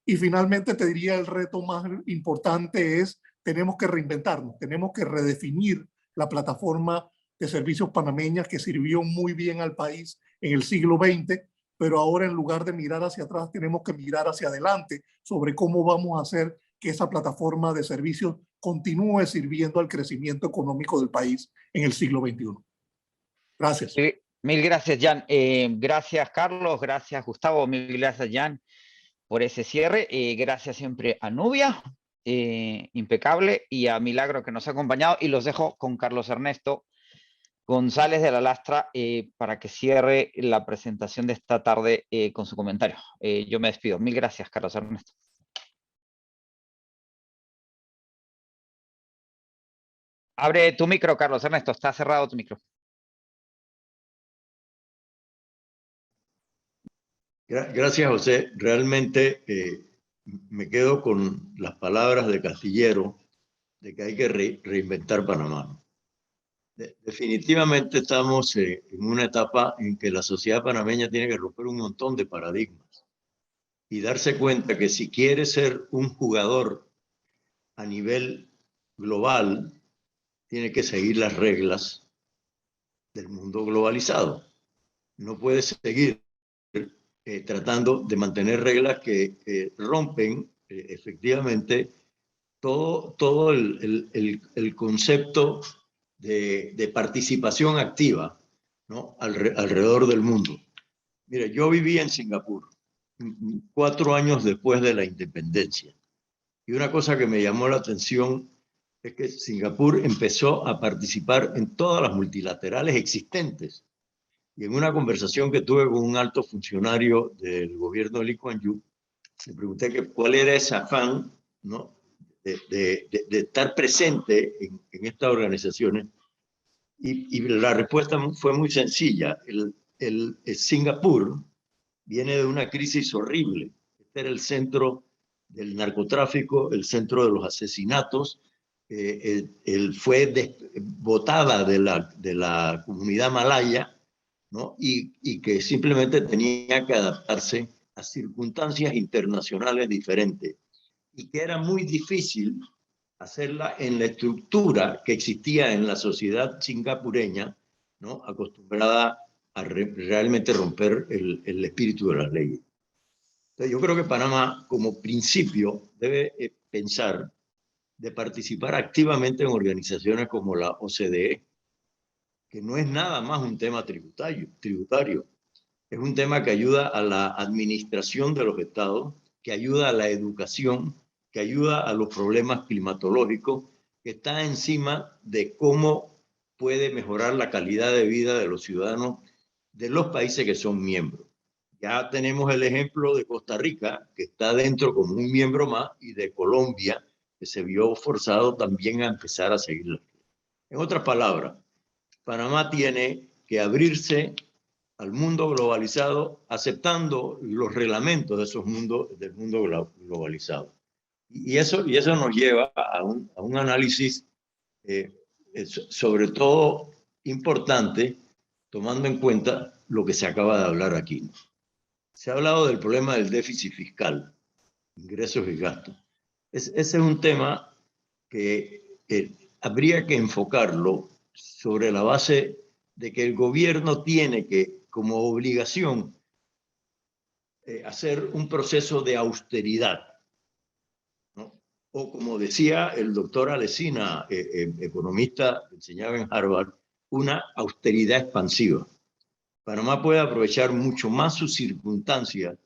Y finalmente te diría el reto más importante es tenemos que reinventarnos, tenemos que redefinir la plataforma de servicios panameñas que sirvió muy bien al país en el siglo XX, pero ahora en lugar de mirar hacia atrás tenemos que mirar hacia adelante sobre cómo vamos a hacer que esa plataforma de servicios continúe sirviendo al crecimiento económico del país en el siglo XXI. Gracias. Mil gracias, Jan. Gracias, Carlos. Gracias, Gustavo. Mil gracias, Jan, por ese cierre. Gracias siempre a Nubia, impecable, y a Milagro, que nos ha acompañado. Y los dejo con Carlos Ernesto González de la Lastra para que cierre la presentación de esta tarde con su comentario. Yo me despido. Mil gracias, Carlos Ernesto. Abre tu micro, Carlos Ernesto. Está cerrado tu micro. Gracias, José. Realmente me quedo con las palabras de Castillero de que hay que reinventar Panamá. Definitivamente estamos en una etapa en que la sociedad panameña tiene que romper un montón de paradigmas y darse cuenta que si quiere ser un jugador a nivel global, tiene que seguir las reglas del mundo globalizado. No puede seguir tratando de mantener reglas que rompen efectivamente todo el concepto de participación activa, ¿no? Alrededor del mundo. Mira, yo viví en Singapur 4 años después de la independencia. Y una cosa que me llamó la atención es que Singapur empezó a participar en todas las multilaterales existentes. Y en una conversación que tuve con un alto funcionario del gobierno de Lee Kuan Yew, le pregunté cuál era ese afán, ¿no? de estar presente en estas organizaciones. Y la respuesta fue muy sencilla. El Singapur viene de una crisis horrible. Este era el centro del narcotráfico, el centro de los asesinatos. Fue botada de la comunidad malaya, ¿no? Y que simplemente tenía que adaptarse a circunstancias internacionales diferentes. Y que era muy difícil hacerla en la estructura que existía en la sociedad singapureña, ¿no? Acostumbrada a realmente romper el espíritu de las leyes. Entonces, yo creo que Panamá, como principio, debe pensar de participar activamente en organizaciones como la OCDE, que no es nada más un tema tributario. Es un tema que ayuda a la administración de los estados, que ayuda a la educación, que ayuda a los problemas climatológicos, que está encima de cómo puede mejorar la calidad de vida de los ciudadanos de los países que son miembros. Ya tenemos el ejemplo de Costa Rica, que está dentro como un miembro más, y de Colombia, que se vio forzado también a empezar a seguirla. En otras palabras, Panamá tiene que abrirse al mundo globalizado, aceptando los reglamentos de del mundo globalizado. Y eso nos lleva a un análisis sobre todo importante, tomando en cuenta lo que se acaba de hablar aquí. Se ha hablado del problema del déficit fiscal, ingresos y gastos. Ese es un tema que habría que enfocarlo sobre la base de que el gobierno tiene que, como obligación, hacer un proceso de austeridad, ¿no? O como decía el doctor Alesina, economista que enseñaba en Harvard, una austeridad expansiva. Panamá puede aprovechar mucho más sus circunstancias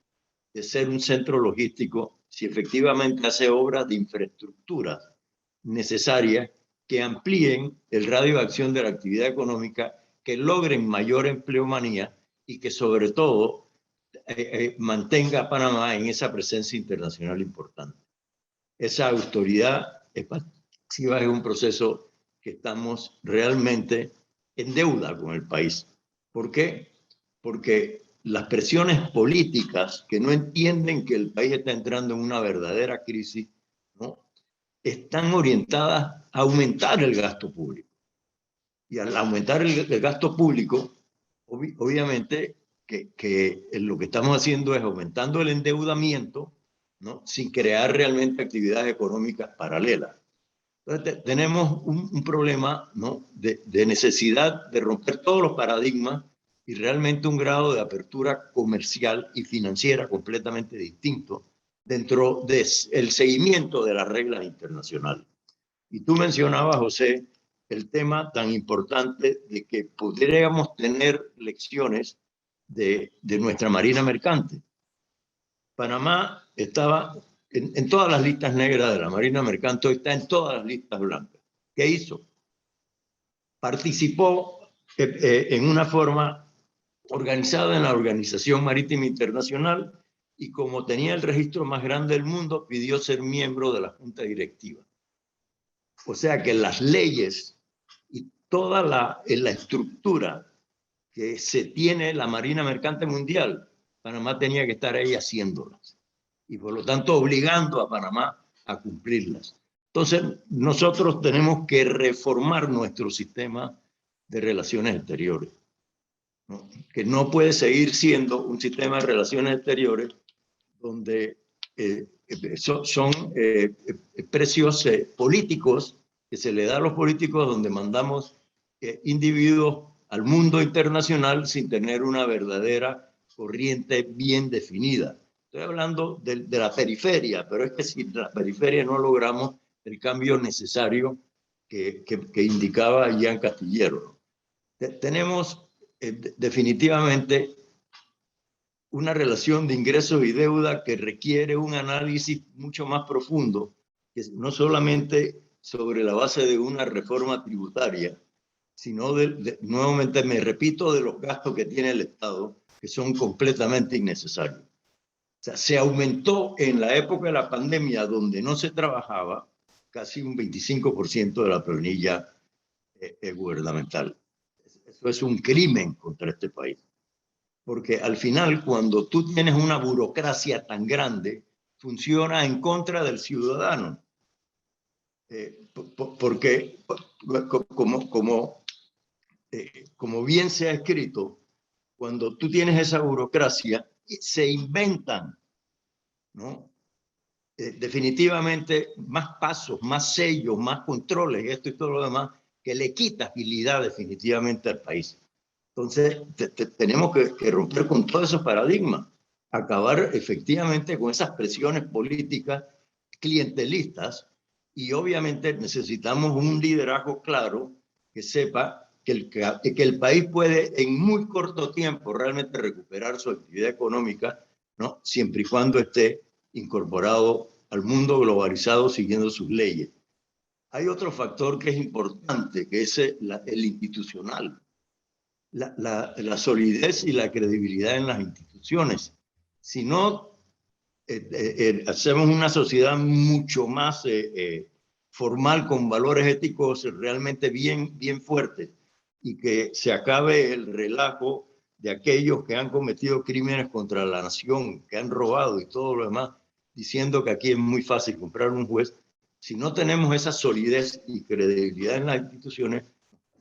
de ser un centro logístico si efectivamente hace obras de infraestructura necesarias que amplíen el radio de acción de la actividad económica, que logren mayor empleomanía y que sobre todo mantenga a Panamá en esa presencia internacional importante. Esa autoridad expansiva es un proceso que estamos realmente en deuda con el país. ¿Por qué? Porque las presiones políticas que no entienden que el país está entrando en una verdadera crisis, ¿no?, están orientadas a aumentar el gasto público. Y al aumentar el gasto público, obviamente que lo que estamos haciendo es aumentando el endeudamiento, ¿no?, sin crear realmente actividades económicas paralelas. Entonces, tenemos un problema, ¿no?, de necesidad de romper todos los paradigmas y realmente un grado de apertura comercial y financiera completamente distinto dentro del seguimiento de las reglas internacionales. Y tú mencionabas, José, el tema tan importante de que podríamos tener lecciones de nuestra marina mercante. Panamá estaba en todas las listas negras de la marina mercante, hoy está en todas las listas blancas. ¿Qué hizo? Participó en una forma organizada en la Organización Marítima Internacional y como tenía el registro más grande del mundo, pidió ser miembro de la Junta Directiva. O sea que las leyes y toda la estructura que se tiene la Marina Mercante Mundial, Panamá tenía que estar ahí haciéndolas y por lo tanto obligando a Panamá a cumplirlas. Entonces nosotros tenemos que reformar nuestro sistema de relaciones exteriores, ¿no?, que no puede seguir siendo un sistema de relaciones exteriores donde son precios políticos que se le da a los políticos, donde mandamos individuos al mundo internacional sin tener una verdadera corriente bien definida. Estoy hablando de la periferia, pero es que si en la periferia no logramos el cambio necesario que indicaba Ian Castillero. Tenemos definitivamente una relación de ingresos y deuda que requiere un análisis mucho más profundo, que no solamente sobre la base de una reforma tributaria, sino nuevamente me repito, de los gastos que tiene el Estado, que son completamente innecesarios. O sea, se aumentó en la época de la pandemia, donde no se trabajaba, casi un 25% de la planilla gubernamental. Eso es un crimen contra este país. Porque al final, cuando tú tienes una burocracia tan grande, funciona en contra del ciudadano. Porque, como bien se ha escrito, cuando tú tienes esa burocracia, se inventan, ¿no?, definitivamente más pasos, más sellos, más controles, esto y todo lo demás, que le quita agilidad definitivamente al país. Entonces, tenemos que romper con todos esos paradigmas, acabar efectivamente con esas presiones políticas clientelistas y obviamente necesitamos un liderazgo claro que sepa que el país puede en muy corto tiempo realmente recuperar su actividad económica, ¿no?, siempre y cuando esté incorporado al mundo globalizado siguiendo sus leyes. Hay otro factor que es importante, que es el institucional. La solidez y la credibilidad en las instituciones. Si no hacemos una sociedad mucho más formal, con valores éticos realmente bien fuertes, y que se acabe el relajo de aquellos que han cometido crímenes contra la nación, que han robado y todo lo demás, diciendo que aquí es muy fácil comprar un juez. Si no tenemos esa solidez y credibilidad en las instituciones,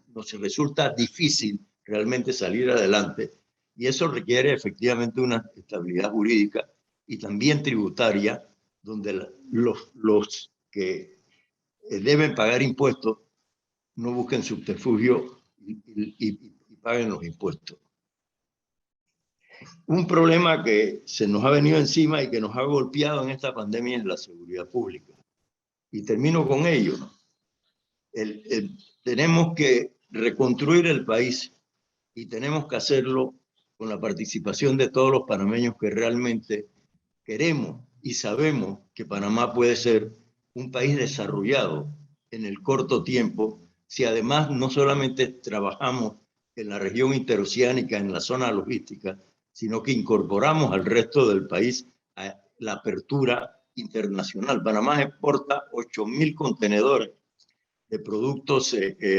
nos resulta difícil realmente salir adelante, y eso requiere efectivamente una estabilidad jurídica y también tributaria, donde los que deben pagar impuestos no busquen subterfugio y paguen los impuestos. Un problema que se nos ha venido encima y que nos ha golpeado en esta pandemia es la seguridad pública. Y termino con ello. Tenemos que reconstruir el país y tenemos que hacerlo con la participación de todos los panameños que realmente queremos y sabemos que Panamá puede ser un país desarrollado en el corto tiempo si además no solamente trabajamos en la región interoceánica, en la zona logística, sino que incorporamos al resto del país a la apertura internacional. Panamá exporta 8.000 contenedores de productos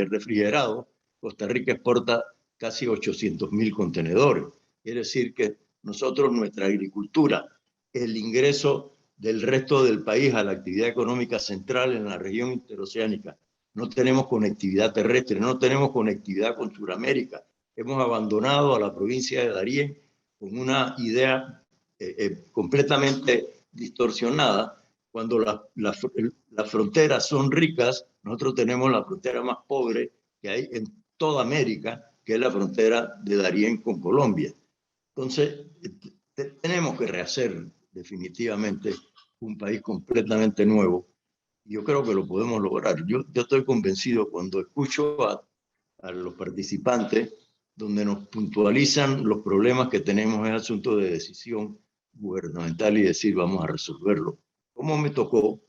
refrigerados. Costa Rica exporta casi 800.000 contenedores. Quiere decir que nosotros, nuestra agricultura, el ingreso del resto del país a la actividad económica central en la región interoceánica, no tenemos conectividad terrestre, no tenemos conectividad con Sudamérica. Hemos abandonado a la provincia de Darién con una idea completamente distorsionada. Cuando las fronteras son ricas, nosotros tenemos la frontera más pobre que hay en toda América, que es la frontera de Darién con Colombia. Entonces, tenemos que rehacer definitivamente un país completamente nuevo. Yo creo que lo podemos lograr. Yo estoy convencido cuando escucho a los participantes, donde nos puntualizan los problemas que tenemos en asunto de decisión gubernamental y decir, vamos a resolverlo. Como me tocó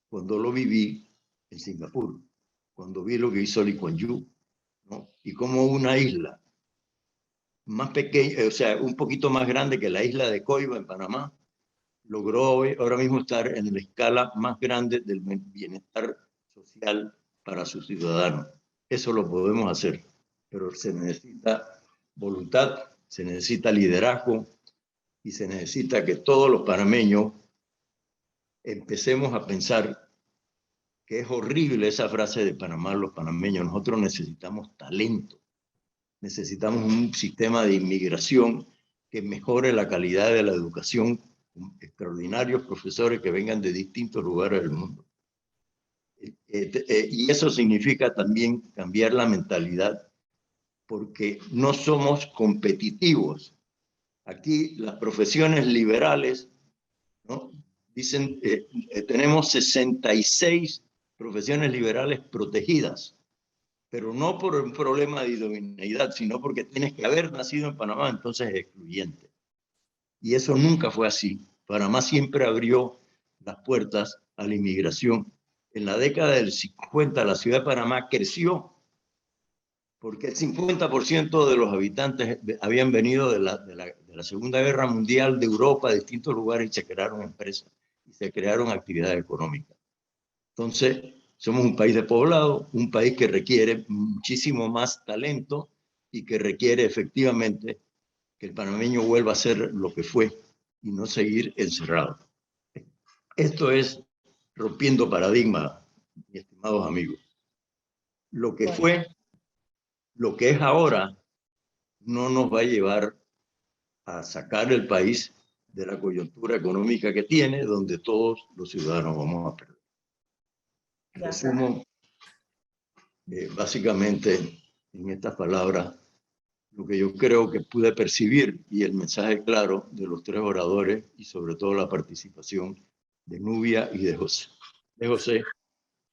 cuando lo viví en Singapur, cuando vi lo que hizo Lee Kuan Yew, ¿no? Y como una isla más pequeña, o sea, un poquito más grande que la isla de Coiba en Panamá, logró ahora mismo estar en la escala más grande del bienestar social para sus ciudadanos. Eso lo podemos hacer, pero se necesita voluntad, se necesita liderazgo y se necesita que todos los panameños empecemos a pensar que es horrible esa frase de Panamá, los panameños. Nosotros necesitamos talento, necesitamos un sistema de inmigración que mejore la calidad de la educación, extraordinarios profesores que vengan de distintos lugares del mundo. Y eso significa también cambiar la mentalidad, porque no somos competitivos. Aquí las profesiones liberales, ¿no? Dicen, tenemos 66 profesiones liberales protegidas, pero no por un problema de idoneidad, sino porque tienes que haber nacido en Panamá, entonces es excluyente. Y eso nunca fue así. Panamá siempre abrió las puertas a la inmigración. En la década del 50, la ciudad de Panamá creció porque el 50% de los habitantes habían venido de la Segunda Guerra Mundial, de Europa, de distintos lugares, y se crearon empresas y se crearon actividades económicas. Entonces, somos un país de poblado, un país que requiere muchísimo más talento y que requiere efectivamente que el panameño vuelva a ser lo que fue y no seguir encerrado. Esto es rompiendo paradigmas, mis estimados amigos. Lo que fue, lo que es ahora, no nos va a llevar a sacar el país de la coyuntura económica que tiene, donde todos los ciudadanos vamos a perder. Resumo básicamente en estas palabras lo que yo creo que pude percibir y el mensaje claro de los tres oradores y sobre todo la participación de Nubia y de José,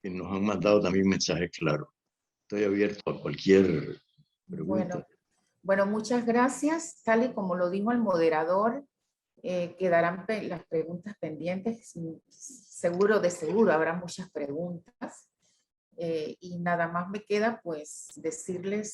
que nos han mandado también mensajes claros. Estoy abierto a cualquier pregunta. Bueno, muchas gracias. Tal y como lo dijo el moderador, quedarán las preguntas pendientes. De seguro habrá muchas preguntas. Y nada más me queda pues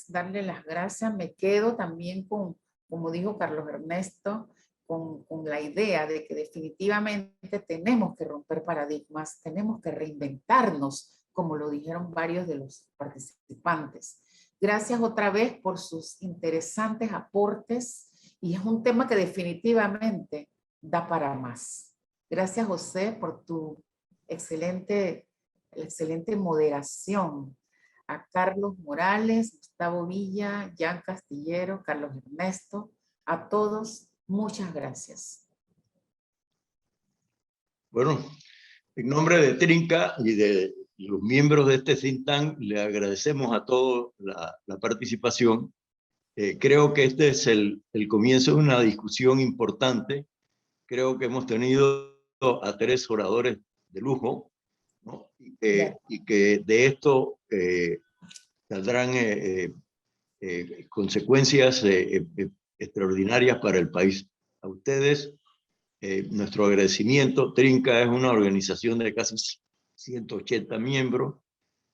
darle las gracias. Me quedo también con, como dijo Carlos Ernesto, con la idea de que definitivamente tenemos que romper paradigmas, tenemos que reinventarnos, como lo dijeron varios de los participantes. Gracias otra vez por sus interesantes aportes y es un tema que definitivamente da para más. Gracias, José, por tu excelente moderación. A Carlos Morales, Gustavo Villa, Jan Castillero, Carlos Ernesto, a todos, muchas gracias. Bueno, en nombre de Trinca y de los miembros de este think tank, le agradecemos a todos la participación Creo que este es el comienzo de una discusión importante. Creo que hemos tenido a 3 oradores de lujo, ¿no? Y que de esto saldrán consecuencias extraordinarias para el país. A ustedes, nuestro agradecimiento. Trinca es una organización de casi 180 miembros,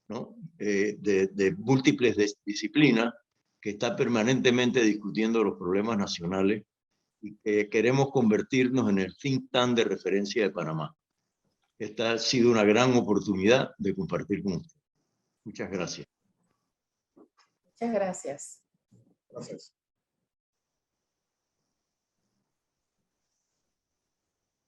¿no? De múltiples disciplinas, que está permanentemente discutiendo los problemas nacionales y que queremos convertirnos en el think tank de referencia de Panamá. Esta ha sido una gran oportunidad de compartir con ustedes. Muchas gracias. Muchas gracias. Gracias.